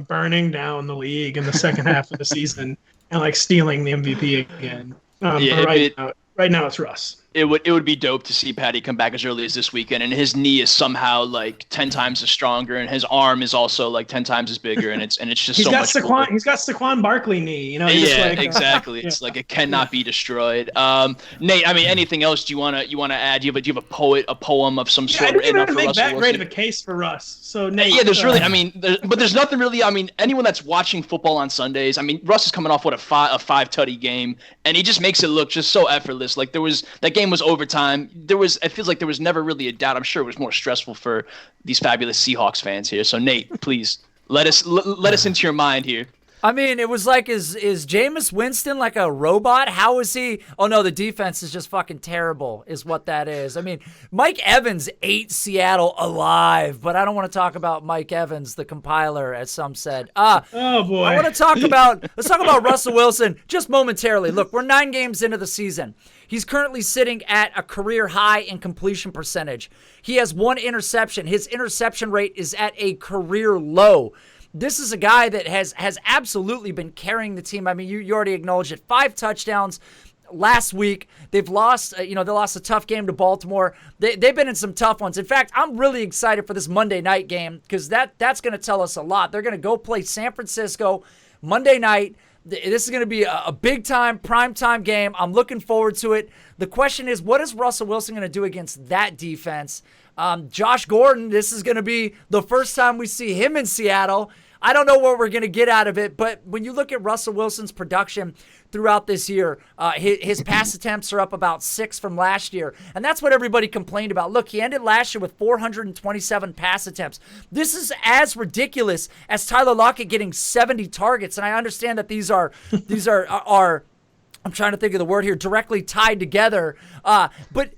burning down the league in the second half of the season and stealing the MVP again. Right now it's Russ. It would be dope to see Patty come back as early as this weekend, and his knee is somehow 10 times as stronger, and his arm is also 10 times as bigger, and it's just so much cooler. He's got Saquon Barkley knee, exactly. It's it cannot be destroyed. Nate, I mean, anything else do you wanna add? Do you have a poem of some sort? I didn't even make that great of a case for Russ. So Nate, there's really, but there's nothing really. I mean, anyone that's watching football on Sundays, I mean, Russ is coming off a five tutty game, and he just makes it look just so effortless. That game was overtime. It feels like there was never really a doubt. I'm sure it was more stressful for these fabulous Seahawks fans here. So Nate, please let us into your mind here. I mean, it was is Jameis Winston like a robot? How is he? Oh no, the defense is just fucking terrible is what that is. I mean, Mike Evans ate Seattle alive, but I don't want to talk about Mike Evans, the compiler, as some said. Oh boy. I want to talk about Russell Wilson just momentarily. Look, we're 9 games into the season. He's currently sitting at a career high in completion percentage. He has 1 interception. His interception rate is at a career low. This is a guy that has absolutely been carrying the team. I mean, you already acknowledged it. 5 touchdowns last week. They've lost, they lost a tough game to Baltimore. They've been in some tough ones. In fact, I'm really excited for this Monday night game because that's going to tell us a lot. They're going to go play San Francisco Monday night. This is going to be a big-time, prime-time game. I'm looking forward to it. The question is, what is Russell Wilson going to do against that defense? Josh Gordon, this is going to be the first time we see him in Seattle. I don't know what we're going to get out of it, but when you look at Russell Wilson's production throughout this year, his pass attempts are up about 6 from last year, and that's what everybody complained about. Look, he ended last year with 427 pass attempts. This is as ridiculous as Tyler Lockett getting 70 targets, and I understand that these are I'm trying to think of the word here, directly tied together, but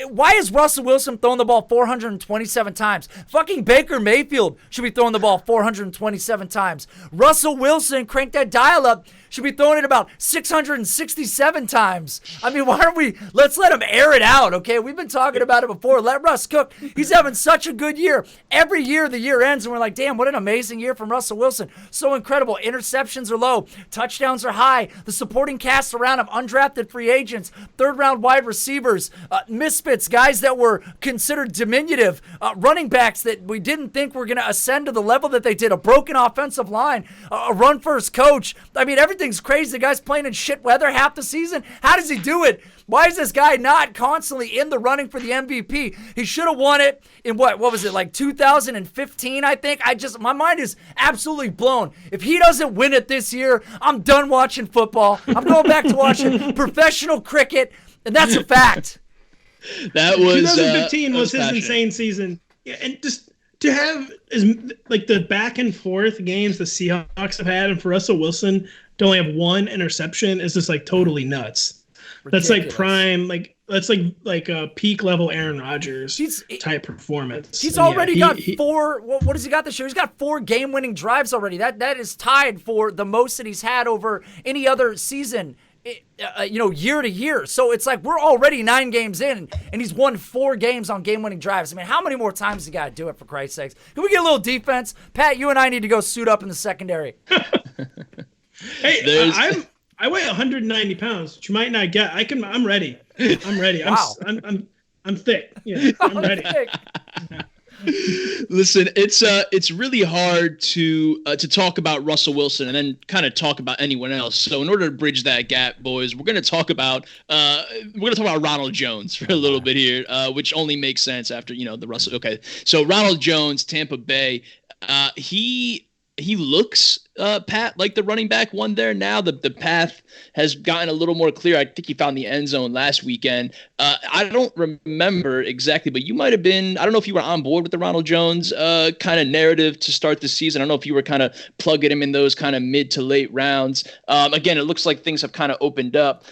why is Russell Wilson throwing the ball 427 times? Fucking Baker Mayfield should be throwing the ball 427 times. Russell Wilson, crank that dial up, should be throwing it about 667 times. I mean, why don't we, let's let him air it out, okay? We've been talking about it before. Let Russ cook. He's having such a good year. Every year the year ends and we're like, damn, what an amazing year from Russell Wilson. So incredible. Interceptions are low. Touchdowns are high. The supporting cast around him, undrafted free agents, third-round wide receivers, misfits, guys that were considered diminutive, running backs that we didn't think were going to ascend to the level that they did, a broken offensive line, a run-first coach. I mean, everything's crazy. The guy's playing in shit weather half the season. How does he do it? Why is this guy not constantly in the running for the MVP? He should have won it in what was it, like 2015, I think? My mind is absolutely blown. If he doesn't win it this year, I'm done watching football. I'm going back to watching professional cricket, and that's a fact. That was 2015 was his insane season. Yeah, and just to have like the back and forth games the Seahawks have had, and for Russell Wilson to only have 1 interception is just like totally nuts. Ridiculous. That's like prime, like that's like a peak level Aaron Rodgers type performance. He's already got 4. What has he got this year? He's got 4 game-winning drives already. That is tied for the most that he's had over any other season. Year to year. So it's like we're already 9 games in, and he's won 4 games on game-winning drives. I mean, how many more times you got to do it, for Christ's sakes? Can we get a little defense? Pat, you and I need to go suit up in the secondary. Hey, I weigh 190 pounds, which you might not get. I'm ready. I'm ready. Wow. I'm thick. Yeah, I'm ready. Listen, it's really hard to talk about Russell Wilson and then kind of talk about anyone else. So in order to bridge that gap, boys, we're going to talk about Ronald Jones for a little bit here, which only makes sense after the Russell. Okay, so Ronald Jones, Tampa Bay, he looks, Pat, like the running back one there now. The path has gotten a little more clear. I think he found the end zone last weekend. I don't remember exactly, but you might have been, I don't know if you were on board with the Ronald Jones kind of narrative to start the season. I don't know if you were kind of plugging him in those kind of mid to late rounds. Again, it looks like things have kind of opened up.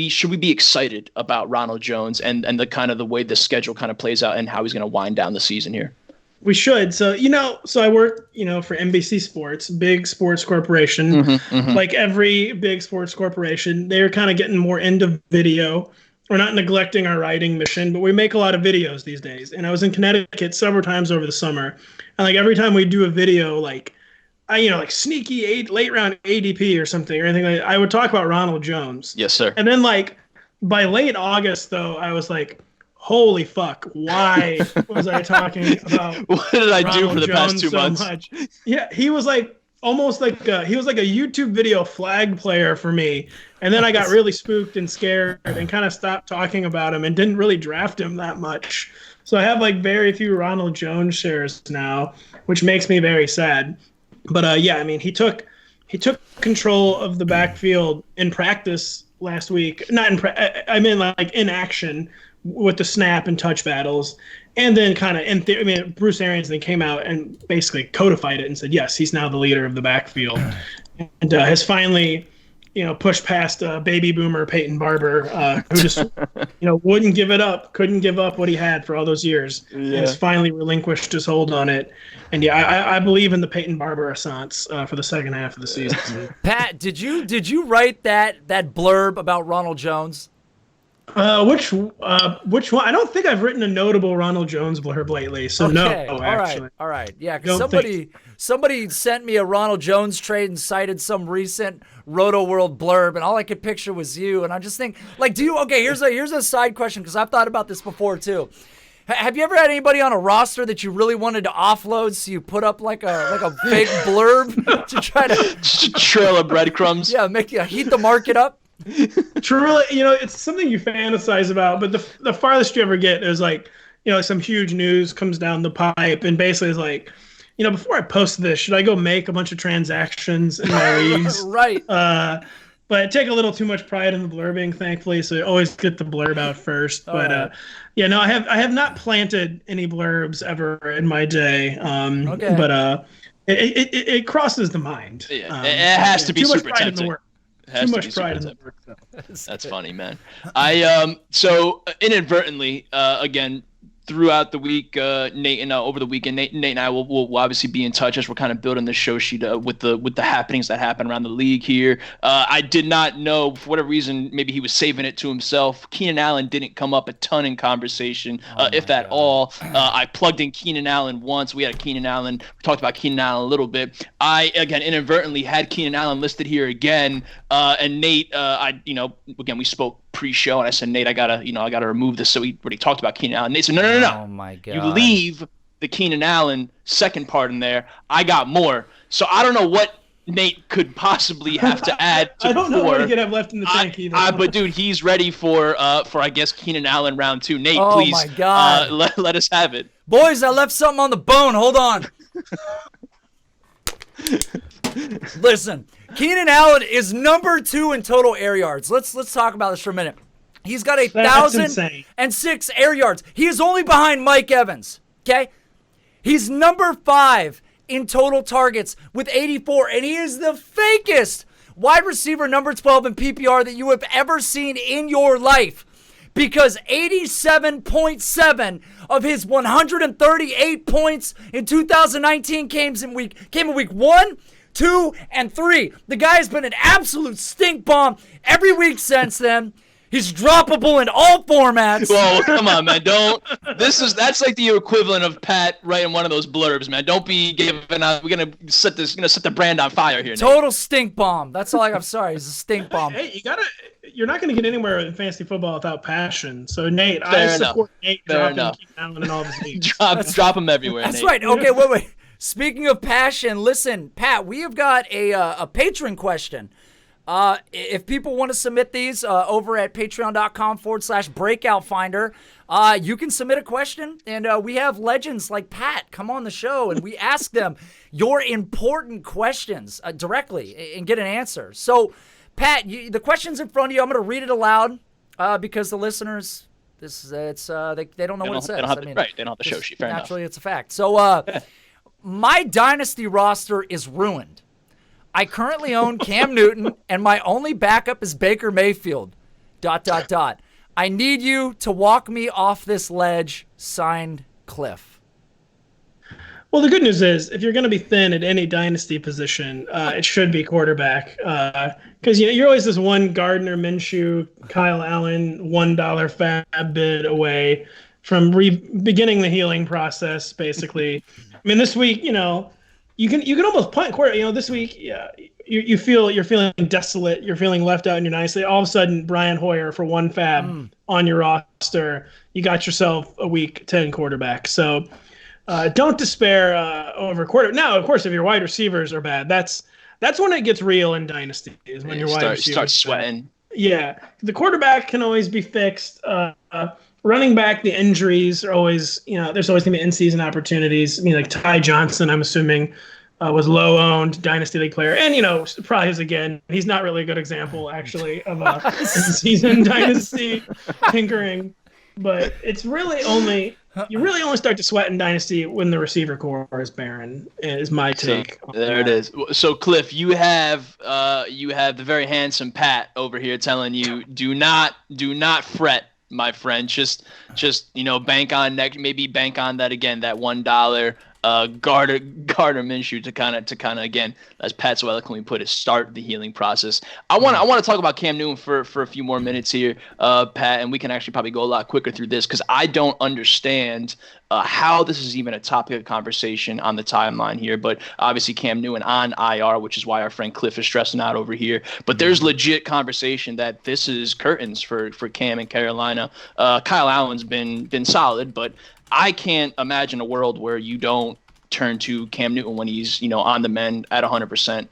Should we be excited about Ronald Jones and the kind of the way the schedule kind of plays out and how he's going to wind down the season here? We should. So, I work, for NBC Sports, big sports corporation. Like every big sports corporation, they're kind of getting more into video. We're not neglecting our writing mission, but we make a lot of videos these days. And I was in Connecticut several times over the summer. And like every time we do a video, like sneaky late round ADP or something or anything like that, I would talk about Ronald Jones. Yes, sir. And then like by late August, though, I was like, holy fuck, why was I talking about what did I do for the Jones past 2 months? Much? Yeah, he was like almost like he was like a YouTube video flag player for me. And then I got really spooked and scared and kind of stopped talking about him and didn't really draft him that much. So I have like very few Ronald Jones shares now, which makes me very sad. But he took control of the backfield in practice last week. Not in like in action with the snap and touch battles, and then kind of Bruce Arians then came out and basically codified it and said, yes, he's now the leader of the backfield, and has finally, pushed past baby boomer Peyton Barber, who just, wouldn't give it up, couldn't give up what he had for all those years, and has finally relinquished his hold on it. And I believe in the Peyton Barber renaissance for the second half of the season. Pat, did you write that blurb about Ronald Jones? Which one? I don't think I've written a notable Ronald Jones blurb lately. So okay. No, actually. All right. Yeah, because somebody sent me a Ronald Jones trade and cited some recent Roto World blurb, and all I could picture was you. And I just think, like, here's a side question, because I've thought about this before too. Have you ever had anybody on a roster that you really wanted to offload, so you put up like a big blurb to try to trail of breadcrumbs? Yeah, heat the market up. Truly, it's something you fantasize about, but the farthest you ever get is like, some huge news comes down the pipe and basically is like, before I post this, should I go make a bunch of transactions in my leagues? Right. But I take a little too much pride in the blurbing, thankfully, so I always get the blurb out first. But right. I have not planted any blurbs ever in my day. Okay. But it crosses the mind. Yeah, it has to be super tempting. Too much pride in the work. That's funny, man. So inadvertently, again, throughout the week, Nate and over the weekend, Nate and I will obviously be in touch as we're kind of building the show sheet with the happenings that happen around the league here. I did not know, for whatever reason, maybe he was saving it to himself. Keenan Allen didn't come up a ton in conversation, if at all. I plugged in Keenan Allen once. We had Keenan Allen. We talked about Keenan Allen a little bit. I, again, inadvertently had Keenan Allen listed here again. And Nate, again, we spoke pre-show, and I said, Nate, I gotta remove this. So we already talked about Keenan Allen. Nate said, no. Oh my God. You leave the Keenan Allen second part in there. I got more. So I don't know what Nate could possibly have to add to I don't know what he could have left in the tank either. But dude, he's ready for I guess Keenan Allen round 2. Nate, please, my God. let us have it. Boys, I left something on the bone. Hold on. Listen, Keenan Allen is number 2 in total air yards. Let's talk about this for a minute. He's got 1,006 air yards. He is only behind Mike Evans, okay? He's number 5 in total targets with 84, and he is the fakest wide receiver number 12 in PPR that you have ever seen in your life, because 87.7 of his 138 points in 2019 came in week 1, 2, and 3. The guy has been an absolute stink bomb every week since then. He's droppable in all formats. Whoa, come on, man. That's like the equivalent of Pat writing one of those blurbs, man. Don't be giving out. We're gonna set the brand on fire here, Nate. Total stink bomb. That's all I'm sorry. He's a stink bomb. Hey, you're not gonna get anywhere in fantasy football without passion. So Nate, Fair I support enough. Nate Fair dropping Keenan Allen in all the leagues. Drop him everywhere. That's Nate. right. Okay, wait. Speaking of passion, listen, Pat, we have got a patron question. If people want to submit these over at patreon.com/breakoutfinder, you can submit a question, and we have legends like Pat come on the show, and we ask them your important questions directly and get an answer. So, Pat, the question's in front of you. I'm going to read it aloud because the listeners, they don't know what it says. They don't have the show sheet. Fair naturally, enough. it's a fact. So, my dynasty roster is ruined. I currently own Cam Newton, and my only backup is Baker Mayfield. ... I need you to walk me off this ledge. Signed, Cliff. Well, the good news is, if you're going to be thin at any dynasty position, it should be quarterback. Because you're always this one Gardner Minshew, Kyle Allen, $1 fab bid away from beginning the healing process, basically. I mean, this week, you can almost punt quarter. This week, you're feeling desolate. You're feeling left out in your dynasty. All of a sudden, Brian Hoyer for one fab on your roster. You got yourself a week 10 quarterback. So don't despair over quarter. Now, of course, if your wide receivers are bad, that's when it gets real in dynasty. Is when your wide receivers start sweating. Yeah, the quarterback can always be fixed. Running back, the injuries are always, there's always going to be in-season opportunities. I mean, like Ty Johnson, I'm assuming, was low-owned Dynasty League player. And, surprise again, he's not really a good example, actually, of a in-season Dynasty tinkering. But it's really you really only start to sweat in Dynasty when the receiver core is barren, is my take. So, there it is. So, Cliff, you have the very handsome Pat over here telling you, do not fret, my friend. Just bank on that again, that $1 Gardner Minshew to kind of again, as Pat so eloquently put it, start the healing process. I want to talk about Cam Newton for a few more minutes here, Pat, and we can actually probably go a lot quicker through this because I don't understand how this is even a topic of conversation on the timeline here. But obviously Cam Newton on IR, which is why our friend Cliff is stressing out over here. But there's legit conversation that this is curtains for Cam in Carolina. Kyle Allen's been solid, but I can't imagine a world where you don't turn to Cam Newton when he's, on the mend at 100%.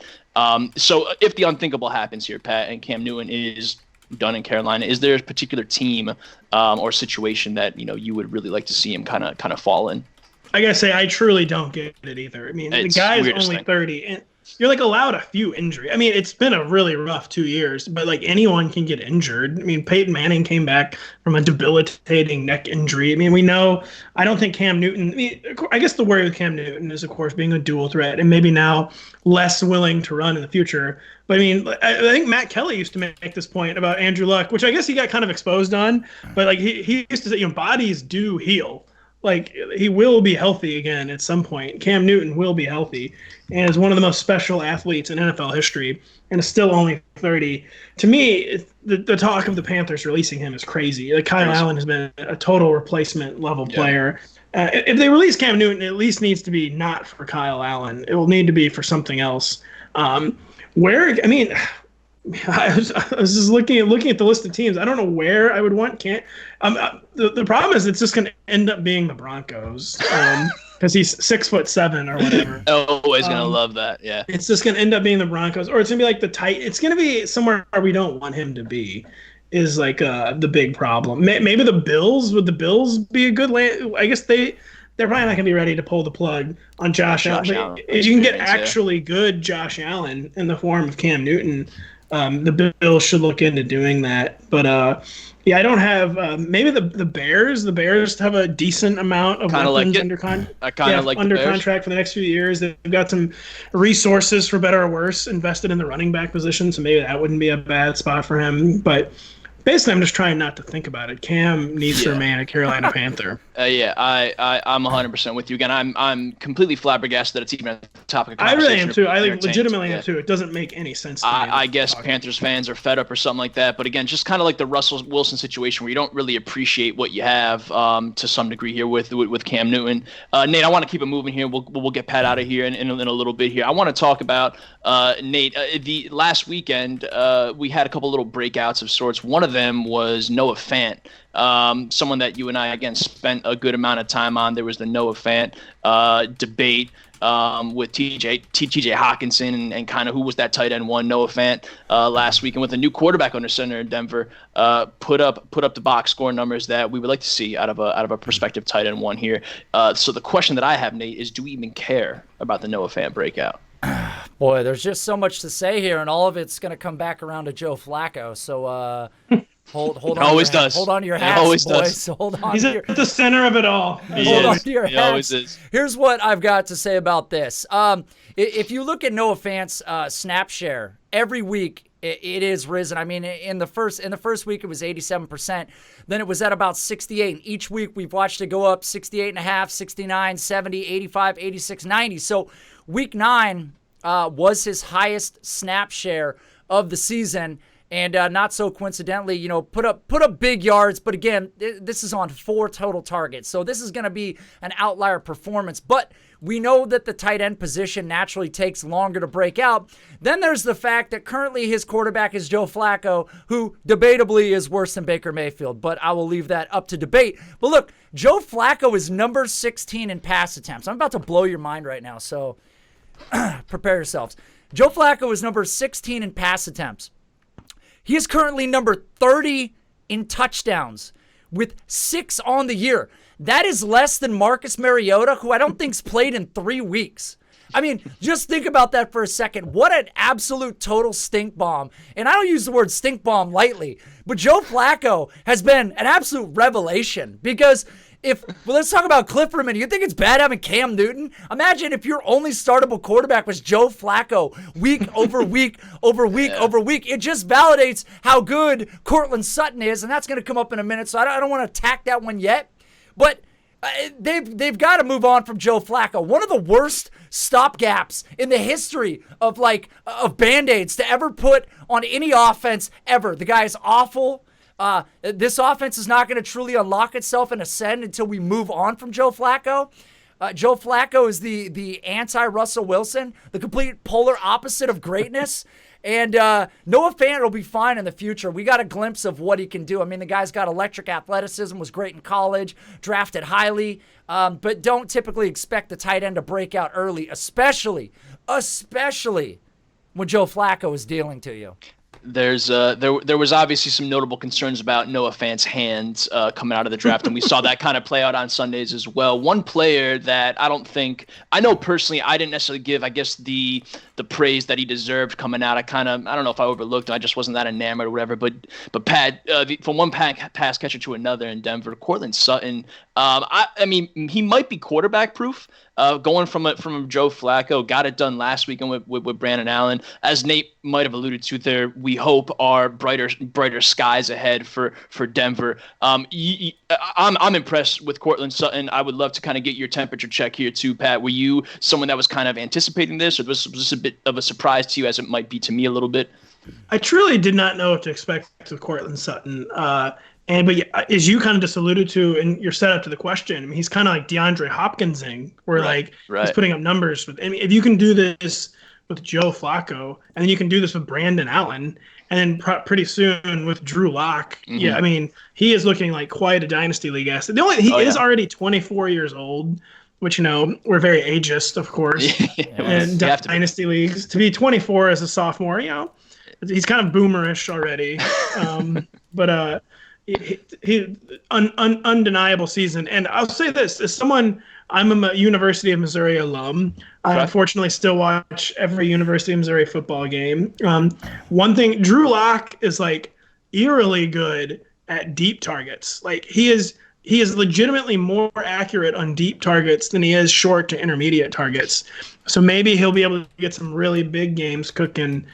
So if the unthinkable happens here, Pat, and Cam Newton is done in Carolina, is there a particular team or situation that, you would really like to see him kind of fall in? I gotta say, I truly don't get it either. I mean, the guy is only 30, and you're like allowed a few injuries. I mean, it's been a really rough 2 years, but like anyone can get injured. I mean, Peyton Manning came back from a debilitating neck injury. I mean, we know. I don't think Cam Newton. I mean, I guess the worry with Cam Newton is, of course, being a dual threat and maybe now less willing to run in the future. But I mean, I think Matt Kelly used to make this point about Andrew Luck, which I guess he got kind of exposed on. But like he used to say, bodies do heal. Like, he will be healthy again at some point. Cam Newton will be healthy and is one of the most special athletes in NFL history and is still only 30. To me, the talk of the Panthers releasing him is crazy. Like, Kyle Allen has been a total replacement level player. If they release Cam Newton, it at least needs to be not for Kyle Allen. It will need to be for something else. I was just looking at the list of teams. I don't know where I would want Cam. The problem is it's just going to end up being the Broncos because he's 6'7" or whatever. Always going to love that. Yeah. It's just going to end up being the Broncos, or it's going to be like the It's going to be somewhere we don't want him to be. Is like the big problem. Maybe the Bills. Would the Bills be a good land? I guess they're probably not going to be ready to pull the plug on Josh Allen. If you can get actually good Josh Allen in the form of Cam Newton, the Bills should look into doing that. But I don't have maybe the Bears. The Bears have a decent amount of weapons under contract for the next few years. They've got some resources, for better or worse, invested in the running back position, so maybe that wouldn't be a bad spot for him. But basically, I'm just trying not to think about it. Cam needs to remain a Carolina Panther. I'm 100% with you. Again, I'm completely flabbergasted that it's even a topic of conversation. I really am too. I legitimately am too. It doesn't make any sense to me. I guess Panthers fans are fed up or something like that. But again, just kind of like the Russell Wilson situation where you don't really appreciate what you have to some degree here with Cam Newton. Nate, I want to keep it moving here. We'll get Pat out of here in a little bit here. I want to talk about Nate. The last weekend we had a couple little breakouts of sorts. One of them was Noah Fant. Someone that you and I, again, spent a good amount of time on. There was the Noah Fant debate with TJ Hockenson and kind of who was that tight end one, Noah Fant, last week. And with a new quarterback under center in Denver, put up the box score numbers that we would like to see out of a prospective tight end one here. So the question that I have, Nate, is do we even care about the Noah Fant breakout? Boy, there's just so much to say here, and all of it's going to come back around to Joe Flacco. So hold on. Always does. Hold on to your hats, always boys. Does. Hold on. He's at the center of it all. Hold on to your hats. He always is. Here's what I've got to say about this. If you look at Noah Fant's snap share every week, it is risen. I mean, in the first week it was 87%. Then it was at about 68. And each week we've watched it go up 68.5, 69, 70, 85, 86, 90. So week 9 was his highest snap share of the season. And not so coincidentally, put up big yards. But again, this is on 4 total targets. So this is going to be an outlier performance. But we know that the tight end position naturally takes longer to break out. Then there's the fact that currently his quarterback is Joe Flacco, who debatably is worse than Baker Mayfield. But I will leave that up to debate. But look, Joe Flacco is number 16 in pass attempts. I'm about to blow your mind right now, so prepare yourselves. Joe Flacco is number 16 in pass attempts. He is currently number 30 in touchdowns with 6 on the year. That is less than Marcus Mariota, who I don't think's played in 3 weeks. I mean, just think about that for a second. What an absolute total stink bomb. And I don't use the word stink bomb lightly, but Joe Flacco has been an absolute revelation because let's talk about Cliff for a minute. You think it's bad having Cam Newton? Imagine if your only startable quarterback was Joe Flacco week over week over week over week. It just validates how good Cortland Sutton is, and that's going to come up in a minute, so I don't want to attack that one yet. But they've got to move on from Joe Flacco. One of the worst stopgaps in the history of Band-Aids to ever put on any offense ever. The guy is awful. This offense is not going to truly unlock itself and ascend until we move on from Joe Flacco. Joe Flacco is the anti-Russell Wilson, the complete polar opposite of greatness. And Noah Fant will be fine in the future. We got a glimpse of what he can do. I mean, the guy's got electric athleticism, was great in college, drafted highly, but don't typically expect the tight end to break out early, especially when Joe Flacco is dealing to you. There was obviously some notable concerns about Noah Fant's hands coming out of the draft, and we saw that kind of play out on Sundays as well. One player that I know personally I didn't necessarily give, I guess, the praise that he deserved coming out. I don't know if I overlooked him. I just wasn't that enamored or whatever. But Pat, from one pass catcher to another in Denver, Cortland Sutton. I mean, he might be quarterback proof. Going from Joe Flacco, got it done last weekend with Brandon Allen. As Nate might have alluded to, there we hope are brighter skies ahead for Denver. I'm impressed with Cortland Sutton. I would love to kind of get your temperature check here too, Pat. Were you someone that was kind of anticipating this, or was this a bit of a surprise to you, as it might be to me a little bit? I truly did not know what to expect with Cortland Sutton. But as you kind of just alluded to in your setup to the question, I mean, he's kind of like DeAndre Hopkinsing, where he's putting up numbers with. I mean, if you can do this with Joe Flacco, and then you can do this with Brandon Allen, and then pretty soon with Drew Lock, yeah, I mean, he is looking like quite a dynasty league asset. He is already 24 years old, which we're very ageist, of course, and dynasty leagues. To be 24 as a sophomore, he's kind of boomerish already, but. He undeniable season. And I'll say this, as someone, I'm a University of Missouri alum. I unfortunately still watch every University of Missouri football game. One thing, Drew Lock is like eerily good at deep targets. Like he is legitimately more accurate on deep targets than he is short to intermediate targets. So maybe he'll be able to get some really big games cooking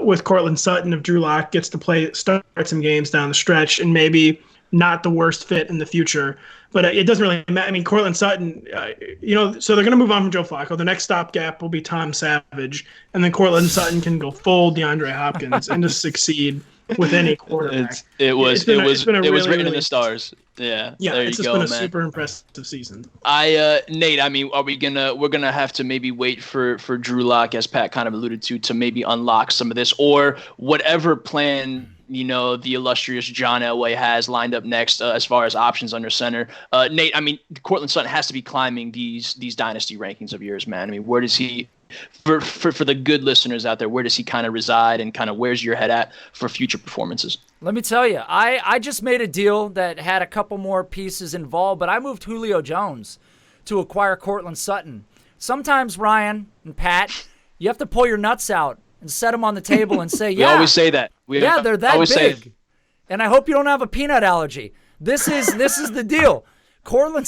with Cortland Sutton if Drew Lock gets to start some games down the stretch, and maybe not the worst fit in the future. But it doesn't really matter. I mean, Cortland Sutton, so they're going to move on from Joe Flacco. The next stopgap will be Tom Savage, and then Cortland Sutton can go full DeAndre Hopkins and just succeed with any quarterback. It was written in the stars. Yeah, it's just been a super impressive season. Nate, I mean, we're gonna have to maybe wait for Drew Lock, as Pat kind of alluded to maybe unlock some of this, or whatever plan the illustrious John Elway has lined up next as far as options under center. Nate, I mean, Cortland Sutton has to be climbing these dynasty rankings of yours, man. I mean, where does he? For the good listeners out there, where does he kind of reside, and kind of where's your head at for future performances? Let me tell you, I just made a deal that had a couple more pieces involved, but I moved Julio Jones to acquire Cortland Sutton. Sometimes, Ryan and Pat, you have to pull your nuts out and set them on the table and say, we always say that. They're that big. And I hope you don't have a peanut allergy. This is the deal. Cortland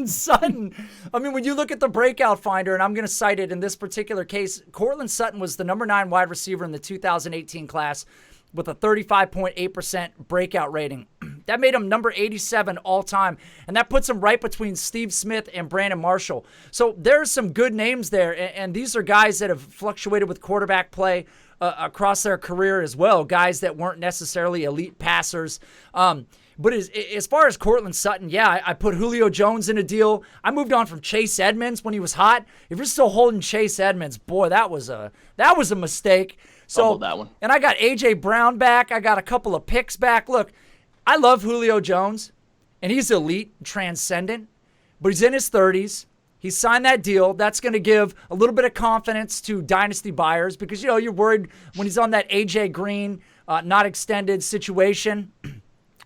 Sutton, I mean, when you look at the breakout finder, and I'm going to cite it in this particular case, Cortland Sutton was the number 9 wide receiver in the 2018 class with a 35.8% breakout rating. That made him number 87 all time, and that puts him right between Steve Smith and Brandon Marshall. So there's some good names there, and these are guys that have fluctuated with quarterback play across their career as well, guys that weren't necessarily elite passers. But as far as Cortland Sutton, I put Julio Jones in a deal. I moved on from Chase Edmonds when he was hot. If you're still holding Chase Edmonds, boy, that was a mistake. So that one. And I got A.J. Brown back. I got a couple of picks back. Look, I love Julio Jones, and he's elite, transcendent, but he's in his 30s. He signed that deal. That's going to give a little bit of confidence to dynasty buyers because, you're worried when he's on that A.J. Green, not extended situation.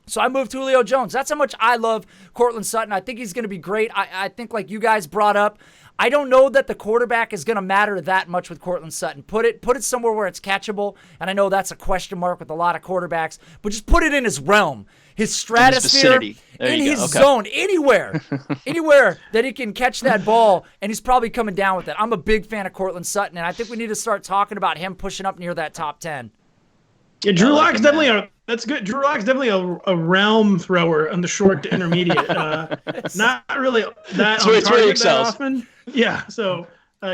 So I moved Julio Jones. That's how much I love Cortland Sutton. I think he's going to be great. I think, like you guys brought up, I don't know that the quarterback is going to matter that much with Cortland Sutton. Put it somewhere where it's catchable, and I know that's a question mark with a lot of quarterbacks, but just put it in his realm, his stratosphere, in his zone, anywhere that he can catch that ball, and he's probably coming down with it. I'm a big fan of Cortland Sutton, and I think we need to start talking about him pushing up near that top 10. Yeah, Drew Lock's definitely that's good. Drew Lock's definitely a realm thrower on the short to intermediate. Not really that on target that often. Yeah, so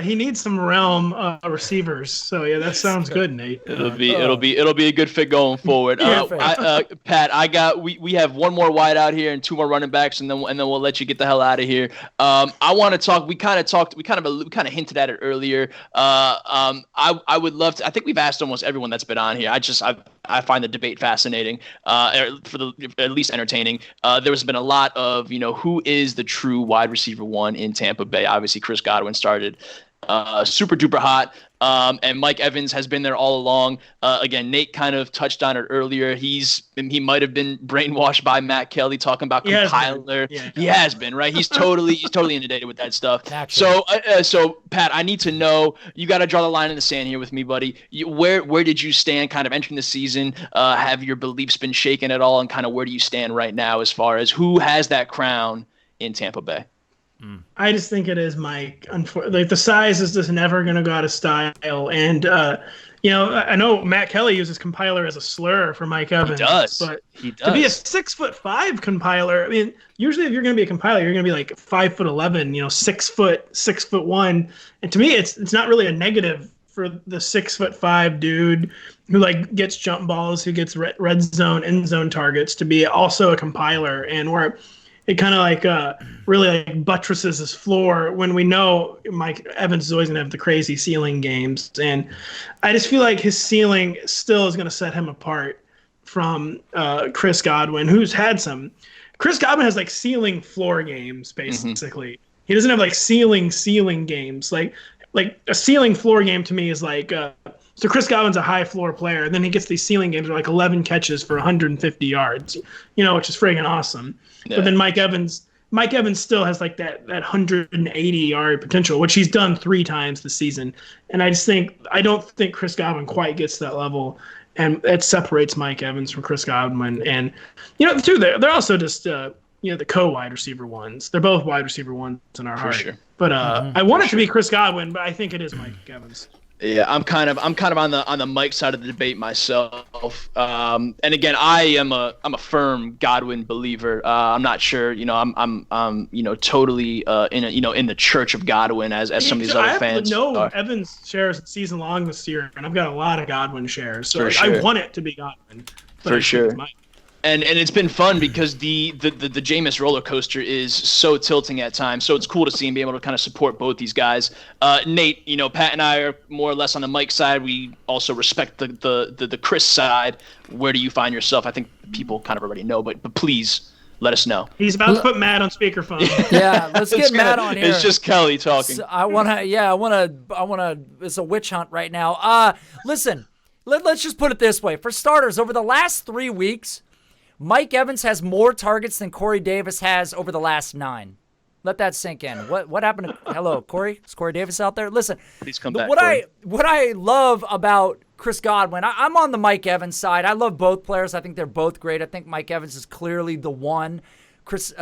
he needs some realm receivers. So yeah, that sounds good, Nate. It'll be a good fit going forward. Pat, we have one more wide out here and 2 more running backs, and then we'll let you get the hell out of here. I want to talk. We kind of hinted at it earlier. I would love to. I think we've asked almost everyone that's been on here. I find the debate fascinating, at least entertaining. There's been a lot of, who is the true wide receiver 1 in Tampa Bay. Obviously, Chris Godwin started super duper hot. And Mike Evans has been there all along. Again, Nate kind of touched on it earlier. He might have been brainwashed by Matt Kelly talking about compiler. He has been, right? He's totally inundated with that stuff. So Pat, I need to know, you got to draw the line in the sand here with me, buddy. Where did you stand kind of entering the season? Have your beliefs been shaken at all? And kind of where do you stand right now as far as who has that crown in Tampa Bay? I just think it is Mike. Like, the size is just never going to go out of style. And, I know Matt Kelly uses compiler as a slur for Mike Evans. He does. But he does. To be a 6'5" compiler, I mean, usually if you're going to be a compiler, you're going to be like 5'11", 6 foot, 6'1". And to me, it's not really a negative for the 6'5" dude who like gets jump balls, who gets red zone, end zone targets, to be also a compiler. And where it kind of really like buttresses his floor when we know Mike Evans is always going to have the crazy ceiling games. And I just feel like his ceiling still is going to set him apart from Chris Godwin, who's had some. Chris Godwin has like ceiling floor games, basically. Mm-hmm. He doesn't have like ceiling games. Like a ceiling floor game to me is like so Chris Godwin's a high floor player, and then he gets these ceiling games where like 11 catches for 150 yards, which is friggin' awesome. Yeah. But then Mike Evans still has like that 180 yard potential, which he's done 3 times this season. And I don't think Chris Godwin quite gets to that level, and it separates Mike Evans from Chris Godwin. And the two, they're also just the co-wide receiver ones. They're both wide receiver ones in our heart. Sure. But I want it to be Chris Godwin, but I think it is Mike Evans. Yeah, I'm kind of on the Mike side of the debate myself. And again, I'm a firm Godwin believer. I'm not sure, I'm totally in the church of Godwin as some of these other fans. Evans shares season long this year, and I've got a lot of Godwin shares. So sure. I want it to be Godwin. For sure. And it's been fun because the Jameis roller coaster is so tilting at times. So it's cool to see him be able to kind of support both these guys. Nate, Pat and I are more or less on the Mike side. We also respect the Chris side. Where do you find yourself? I think people kind of already know, but please let us know. He's about to put Matt on speakerphone. Yeah, let's get Matt on here. It's just Kelly talking. So I wanna. It's a witch hunt right now. Listen, let's just put it this way. For starters, over the last 3 weeks, Mike Evans has more targets than Corey Davis has over the last 9. Let that sink in. What happened to hello, Corey? Is Corey Davis out there? Listen, please come back. What I love about Chris Godwin, I'm on the Mike Evans side. I love both players. I think they're both great. I think Mike Evans is clearly the 1. Chris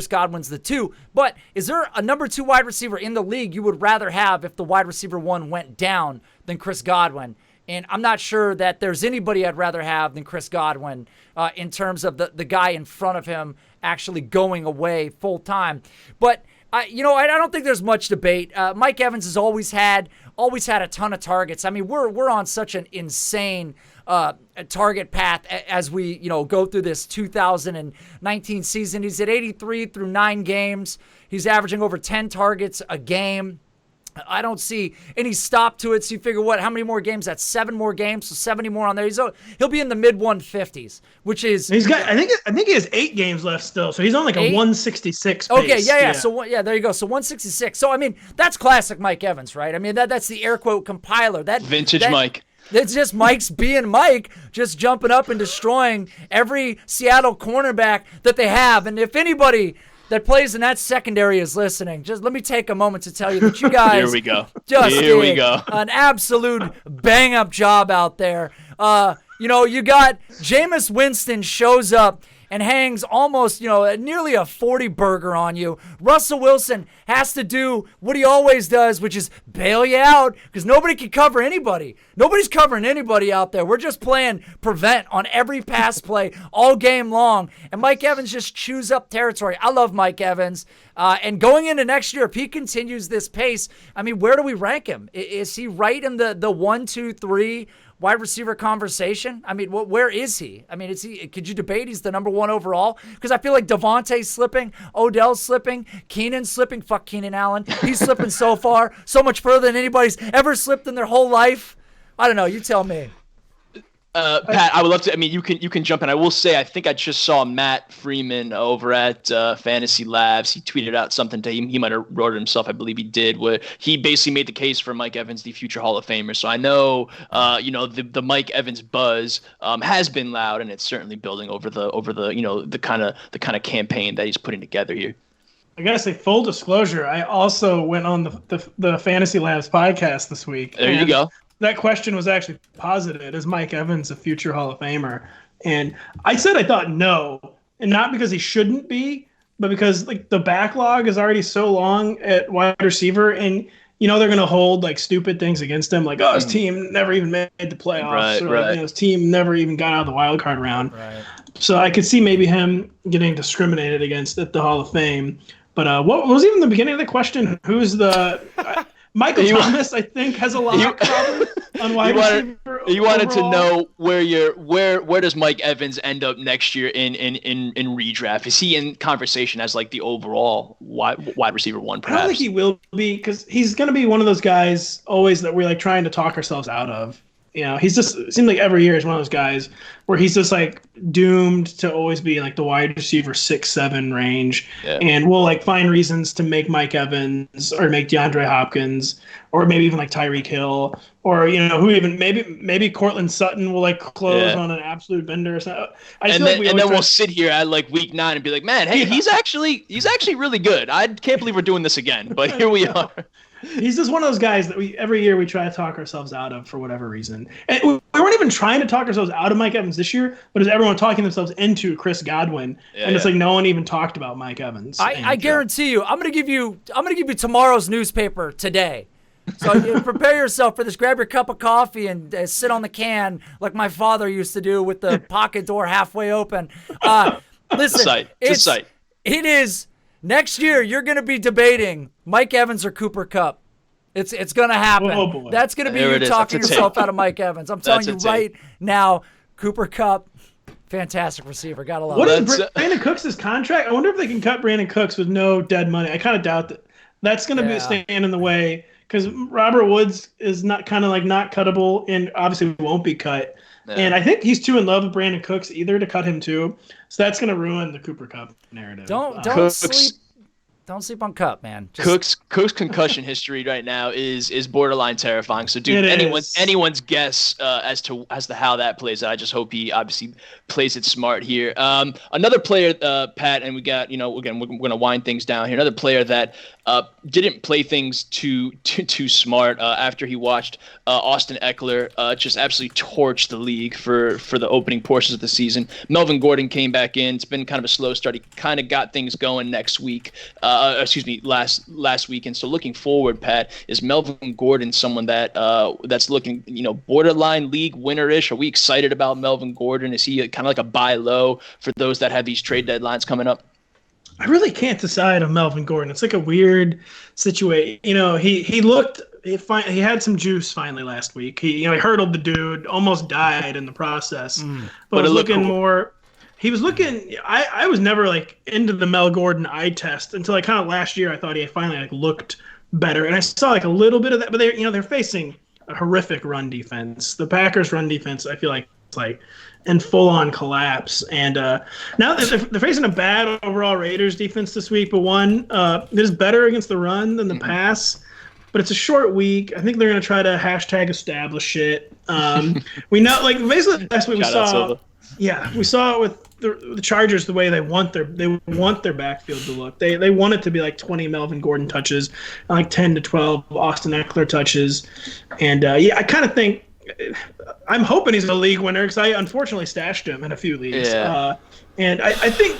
Godwin's the 2. But is there a number 2 wide receiver in the league you would rather have if the wide receiver 1 went down than Chris Godwin? And I'm not sure that there's anybody I'd rather have than Chris Godwin in terms of the guy in front of him actually going away full time. But I don't think there's much debate. Mike Evans has always had a ton of targets. I mean, we're on such an insane target path as we go through this 2019 season. He's at 83 through 9 games. He's averaging over 10 targets a game. I don't see any stop to it. So you figure how many more games? That's 7 more games, so 70 more on there. He'll be in the mid 150s, which is he's got. I think he has 8 games left still, so he's on like 166. Okay, pace. Yeah. So there you go. So 166. So I mean, that's classic Mike Evans, right? I mean that's the air quote compiler. That vintage Mike. It's just Mike's being Mike, just jumping up and destroying every Seattle cornerback that they have. And if anybody that plays in that secondary is listening, just let me take a moment to tell you that you guys Here we go. An absolute bang-up job out there. You got Jameis Winston shows up and hangs almost, nearly a 40 burger on you. Russell Wilson has to do what he always does, which is bail you out because nobody can cover anybody. Nobody's covering anybody out there. We're just playing prevent on every pass play all game long. And Mike Evans just chews up territory. I love Mike Evans. And going into next year, if he continues this pace, I mean, where do we rank him? Is he right in the 1, 2, 3 wide receiver conversation? I mean, where is he? I mean, could you debate he's the number 1 overall? Because I feel like Devontae's slipping, Odell's slipping, Keenan's slipping. Fuck Keenan Allen. He's slipping so far, so much further than anybody's ever slipped in their whole life. I don't know. You tell me. Pat, I would love to. I mean, you can jump in. I will say, I think I just saw Matt Freeman over at Fantasy Labs. He tweeted out something to him. He might have wrote it himself. I believe he did. Where he basically made the case for Mike Evans, the future Hall of Famer. So I know, the Mike Evans buzz has been loud, and it's certainly building over the the kind of campaign that he's putting together here. I gotta say, full disclosure, I also went on the Fantasy Labs podcast this week. There you go. That question was actually posited. Is Mike Evans a future Hall of Famer? And I said I thought no, and not because he shouldn't be, but because like the backlog is already so long at wide receiver, and they're gonna hold like stupid things against him, like his team never even made the playoffs, or his team never even got out of the wild card round. Right. So I could see maybe him getting discriminated against at the Hall of Fame. But what was even the beginning of the question? Who's the Michael Thomas? I think has a lock probably on wide receiver. You wanted to know where does Mike Evans end up next year in redraft? Is he in conversation as like the overall wide receiver one? Perhaps? I don't think he will be, because he's going to be one of those guys always that we're like trying to talk ourselves out of. He's just, it seems like every year is one of those guys where he's just like doomed to always be like the wide receiver 6-7 range. Yeah. And we'll like find reasons to make Mike Evans or make DeAndre Hopkins or maybe even like Tyreek Hill or, who even maybe Cortland Sutton will like close on an absolute bender or something. And then we'll sit here at like week 9 and be like, man, hey, he's actually really good. I can't believe we're doing this again, but here we are. He's just one of those guys that every year we try to talk ourselves out of for whatever reason. And we weren't even trying to talk ourselves out of Mike Evans this year, but it was everyone talking themselves into Chris Godwin. It's like no one even talked about Mike Evans. I guarantee you, I'm gonna give you tomorrow's newspaper today. So you prepare yourself for this. Grab your cup of coffee and sit on the can like my father used to do with the pocket door halfway open. Listen, it is. Next year, you're going to be debating Mike Evans or Cooper Kupp. It's going to happen. Oh, boy. That's going to be you talking yourself out of Mike Evans. I'm telling you right now, Cooper Kupp, fantastic receiver. Got to love it. What is Brandon Cooks' contract? I wonder if they can cut Brandon Cooks with no dead money. I kind of doubt that. That's going to stand in the way, because Robert Woods is not cuttable and obviously won't be cut. Yeah. And I think he's too in love with Brandon Cooks either to cut him too. So that's going to ruin the Cooper Kupp narrative. Don't sleep on Kupp, man. Cook's concussion history right now is borderline terrifying. So, dude, anyone's guess as to how that plays out. I just hope he obviously plays it smart here. Another player, Pat, and we got again we're gonna wind things down here. Another player that didn't play things too smart after he watched Austin Eckler just absolutely torch the league for the opening portions of the season. Melvin Gordon came back in. It's been kind of a slow start. He kind of got things going last week. And so looking forward, Pat, is Melvin Gordon someone that's looking borderline league winner-ish? Are we excited about Melvin Gordon? Is he kind of like a buy low for those that have these trade deadlines coming up? I really can't decide on Melvin Gordon. It's like a weird situation. He had some juice finally last week. He hurdled the dude, almost died in the process. But was looking cool. More. He was looking. I was never like into the Mel Gordon eye test until kind of last year. I thought he finally looked better, and I saw like a little bit of that. But they're facing a horrific run defense. The Packers' run defense, I feel like it's like in full-on collapse. And now they're facing a bad overall Raiders defense this week, but one that is better against the run than the pass. But it's a short week. I think they're going to try to #establish it. We know, basically last week we saw it with the Chargers, the way they want their backfield to look. They want it to be like 20 Melvin Gordon touches, and like 10 to 12 Austin Eckler touches. And I kind of think I'm hoping he's a league winner, because I unfortunately stashed him in a few leagues. Yeah. And I think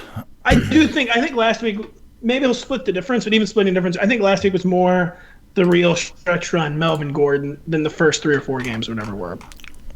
last week maybe he'll split the difference, but even splitting the difference, I think last week was more the real stretch run Melvin Gordon than the first 3 or 4 games or whatever were.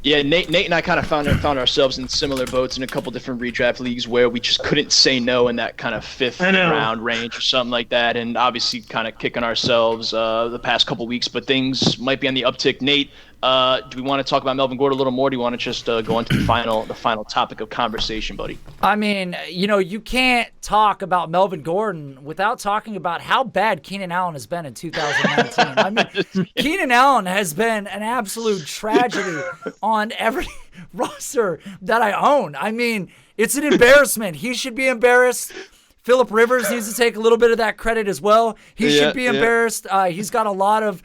Yeah, Nate and I kind of found ourselves in similar boats in a couple different redraft leagues where we just couldn't say no in that kind of 5th round range or something like that, and obviously kind of kicking ourselves the past couple weeks, but things might be on the uptick. Nate, do we want to talk about Melvin Gordon a little more? Do you want to just go into the final topic of conversation, buddy? I mean, you can't talk about Melvin Gordon without talking about how bad Keenan Allen has been in 2019. I mean, Keenan Allen has been an absolute tragedy on roster that I own. I mean, it's an embarrassment. He should be embarrassed. Phillip Rivers needs to take a little bit of that credit as well. He should be embarrassed. He's got a lot of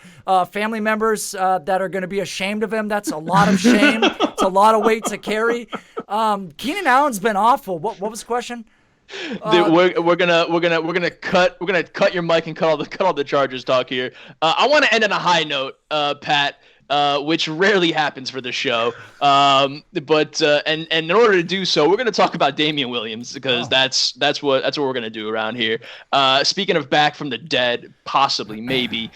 family members that are going to be ashamed of him. That's a lot of shame. It's a lot of weight to carry. Keenan Allen's been awful. What was the question? We're gonna cut your mic and cut all the Chargers talk here. I want to end on a high note, Pat. Which rarely happens for the show. But in order to do so, we're going to talk about Damian Williams because that's what we're going to do around here. Speaking of back from the dead, possibly, maybe,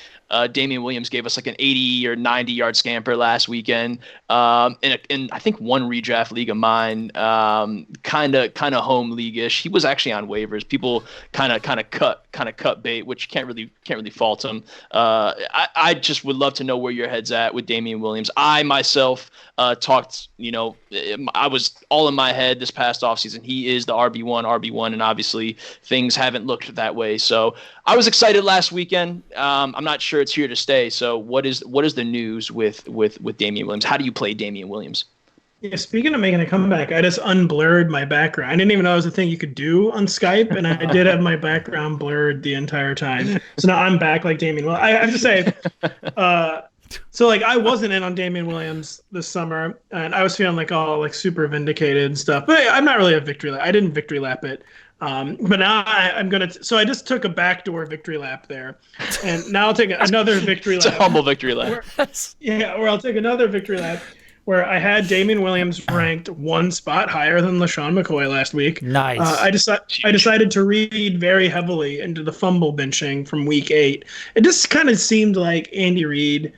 Damian Williams gave us like an 80 or 90 yard scamper last weekend. In I think one redraft league of mine, kind of home league-ish. He was actually on waivers. People kind of cut bait, which can't really fault him. I just would love to know where your head's at with Damian Williams. I myself talked, I was all in my head this past offseason. He is the RB1, and obviously things haven't looked that way. So I was excited last weekend. I'm not sure it's here to stay. So what is the news with Damian Williams? How do you play Damian Williams? Yeah, speaking of making a comeback, I just unblurred my background. I didn't even know it was a thing you could do on Skype, and I did have my background blurred the entire time. So now I'm back like Damian Williams. I have to say, so like I wasn't in on Damian Williams this summer, and I was feeling like all like super vindicated and stuff. But I'm not really a victory lap. I didn't victory lap it. But now I'm going to – so I just took a backdoor victory lap there. And now I'll take another victory lap. It's a humble victory lap. Or I'll take another victory lap where I had Damian Williams ranked one spot higher than LaShawn McCoy last week. Nice. I decided to read very heavily into the fumble benching from week 8. It just kind of seemed like Andy Reid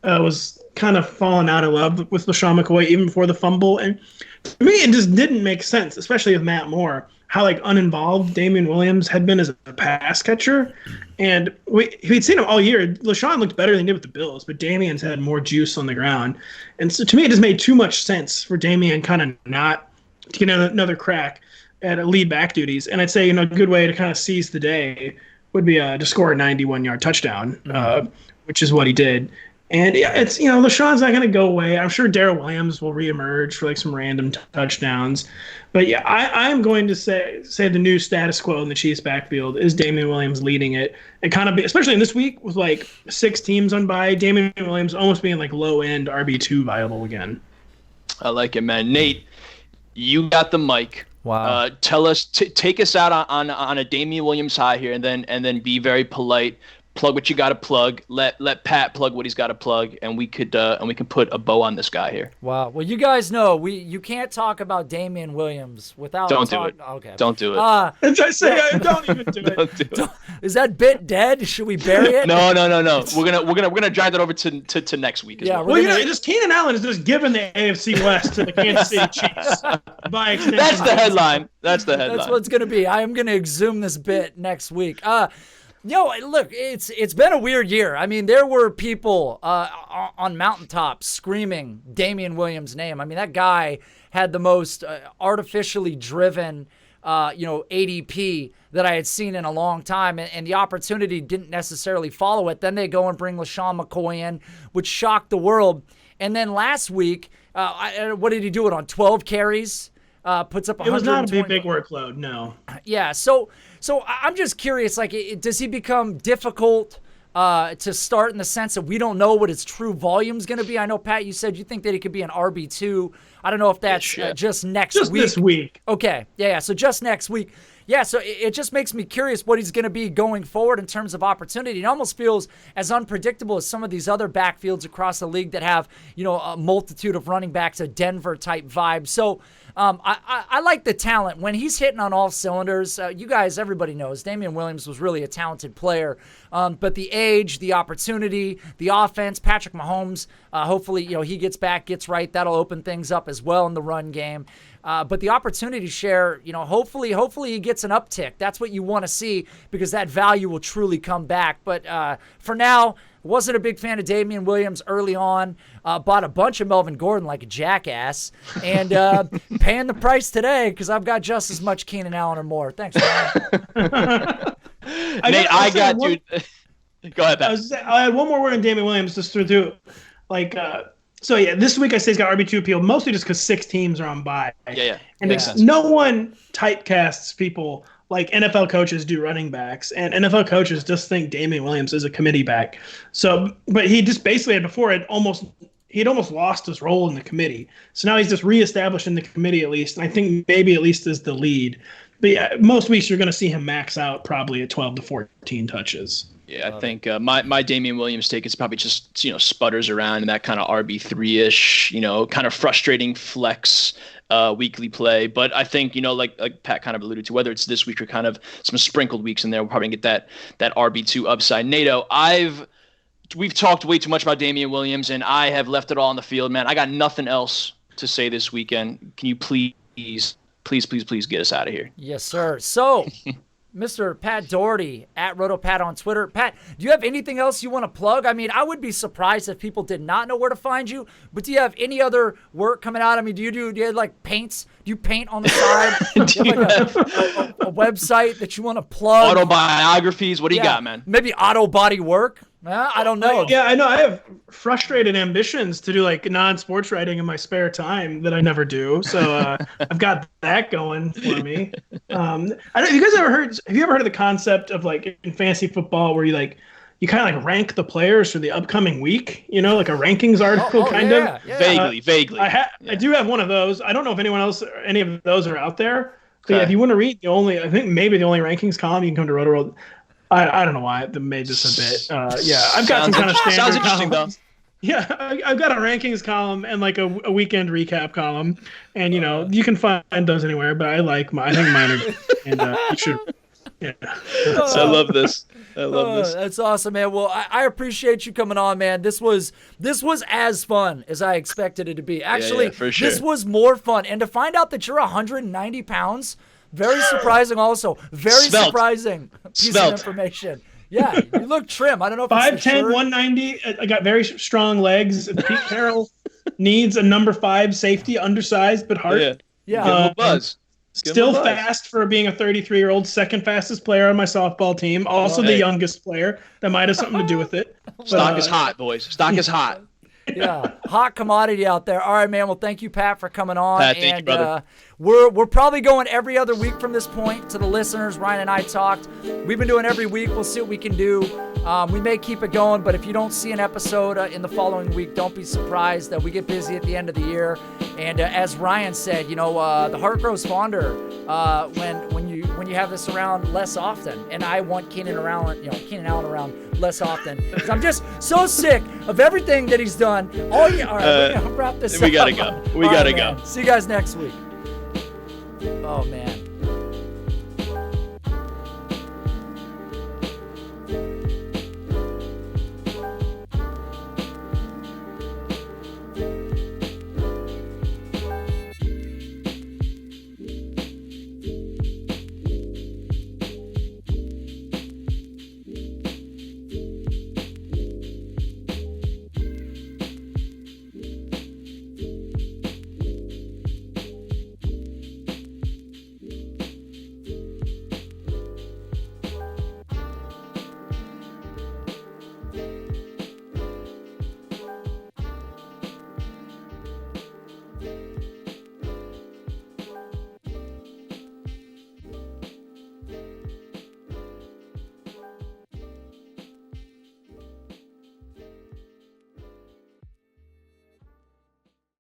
was kind of falling out of love with LaShawn McCoy even before the fumble. And to me, it just didn't make sense, especially with Matt Moore, how like uninvolved Damian Williams had been as a pass catcher. And we'd seen him all year. LaShawn looked better than he did with the Bills, but Damian's had more juice on the ground. And so to me, it just made too much sense for Damian kind of not to get another crack at lead back duties. And I'd say, a good way to kind of seize the day would be to score a 91-yard touchdown, which is what he did. And it's, LaShawn's not going to go away. I'm sure Darrell Williams will reemerge for like some random touchdowns. But yeah, I'm going to say the new status quo in the Chiefs backfield is Damian Williams leading it. And kind of, especially in this week with like 6 teams on bye, Damian Williams almost being like low end RB2 viable again. I like it, man. Nate, you got the mic. Wow. Tell us, take us out on a Damian Williams high here, and then be very polite. Plug what you got to plug. Let Pat plug what he's got to plug, and we can put a bow on this guy here. Wow. Well, you guys know you can't talk about Damian Williams without. Don't do it. Okay. Don't do it. As I say, don't even do it. Don't do it. Is that bit dead? Should we bury it? No. We're gonna drive that over to next week as well. Well, just Keenan Allen is just giving the AFC West to the Kansas City Chiefs by extension. That's the headline. That's what it's gonna be. I am gonna exhume this bit next week. Look, it's been a weird year. I mean, there were people on mountaintops screaming Damian Williams' name. I mean, that guy had the most artificially driven, ADP that I had seen in a long time, and the opportunity didn't necessarily follow it. Then they go and bring LaShawn McCoy in, which shocked the world. And then last week, what did he do it on 12 carries? Puts up 120. It was not a big workload, no. Yeah, so I'm just curious, like, does he become difficult to start in the sense that we don't know what his true volume is going to be? I know, Pat, you said you think that he could be an RB2. I don't know if that's just next week. Just this week. Okay, yeah, so just next week. Yeah, so it just makes me curious what he's going to be going forward in terms of opportunity. It almost feels as unpredictable as some of these other backfields across the league that have, a multitude of running backs, a Denver-type vibe. So I like the talent. When he's hitting on all cylinders, you guys, everybody knows Damian Williams was really a talented player. But the age, the opportunity, the offense, Patrick Mahomes, hopefully, he gets back, gets right. That'll open things up as well in the run game. But the opportunity share, hopefully he gets an uptick. That's what you want to see because that value will truly come back. But for now, wasn't a big fan of Damian Williams early on. Bought a bunch of Melvin Gordon like a jackass. And paying the price today because I've got just as much Keenan Allen or more. Thanks, Ryan. Nate, I got you. Go ahead, Pat. I had one more word on Damian Williams just through. Like, So yeah, this week I say he's got RB2 appeal, mostly just because 6 teams are on bye. Yeah. And no one typecasts people like NFL coaches do running backs, and NFL coaches just think Damian Williams is a committee back. So, but he just basically he'd almost lost his role in the committee. So now he's just reestablished in the committee at least, and I think maybe at least is the lead. But yeah, most weeks you're going to see him max out probably at 12 to 14 touches. Yeah, I think my Damian Williams take is probably just, sputters around in that kind of RB3-ish, kind of frustrating flex weekly play. But I think, like Pat kind of alluded to, whether it's this week or kind of some sprinkled weeks in there, we'll probably get that RB2 upside. Nato, we've talked way too much about Damian Williams, and I have left it all on the field, man. I got nothing else to say this weekend. Can you please get us out of here? Yes, sir. So, Mr. Pat Daugherty at RotoPat on Twitter. Pat, do you have anything else you want to plug? I mean, I would be surprised if people did not know where to find you, but do you have any other work coming out? I mean, do you have like paints? Do you paint on the side? Do you have a website that you want to plug? Autobiographies? What do you got, man? Maybe auto body work? I don't know. Yeah, I know. I have frustrated ambitions to do like non-sports writing in my spare time that I never do. So I've got that going for me. I don't. Have you ever heard of the concept of like in fantasy football where you kind of like rank the players for the upcoming week? Like a rankings article kind of. Yeah. Vaguely. I do have one of those. I don't know if any of those are out there. But yeah, if you want to read the only rankings column, you can come to Roto-World. I don't know why I made this a bit. I've got some kind of standard. Sounds interesting though. Yeah, I've got a rankings column and like a weekend recap column, and you can find those anywhere. But I think mine are, and you should. Yeah. I love this. That's awesome, man. Well, I appreciate you coming on, man. This was as fun as I expected it to be. Actually, for sure. This was more fun, and to find out that you're 190 pounds. Very surprising also. Very surprising piece of information. Yeah, you look trim. I don't know if 5'10", 190. I got very strong legs. Pete Carroll needs a number 5 safety, undersized but hard. Yeah. Buzz. Still fast for being a 33-year-old, second fastest player on my softball team. Also the youngest player. That might have something to do with it. Stock is hot, boys. Stock is hot. Yeah, hot commodity out there. All right, man. Well, thank you, Pat, for coming on. Pat, thank you, brother. We're probably going every other week from this point. To the listeners, Ryan and I talked. We've been doing every week. We'll see what we can do. We may keep it going, but if you don't see an episode in the following week, don't be surprised that we get busy at the end of the year. And as Ryan said, the heart grows fonder when you have this around less often. And I want Keenan Allen around less often because I'm just so sick of everything that he's done. All right, we're gonna wrap this up. We gotta go. We gotta go. See you guys next week. Oh man.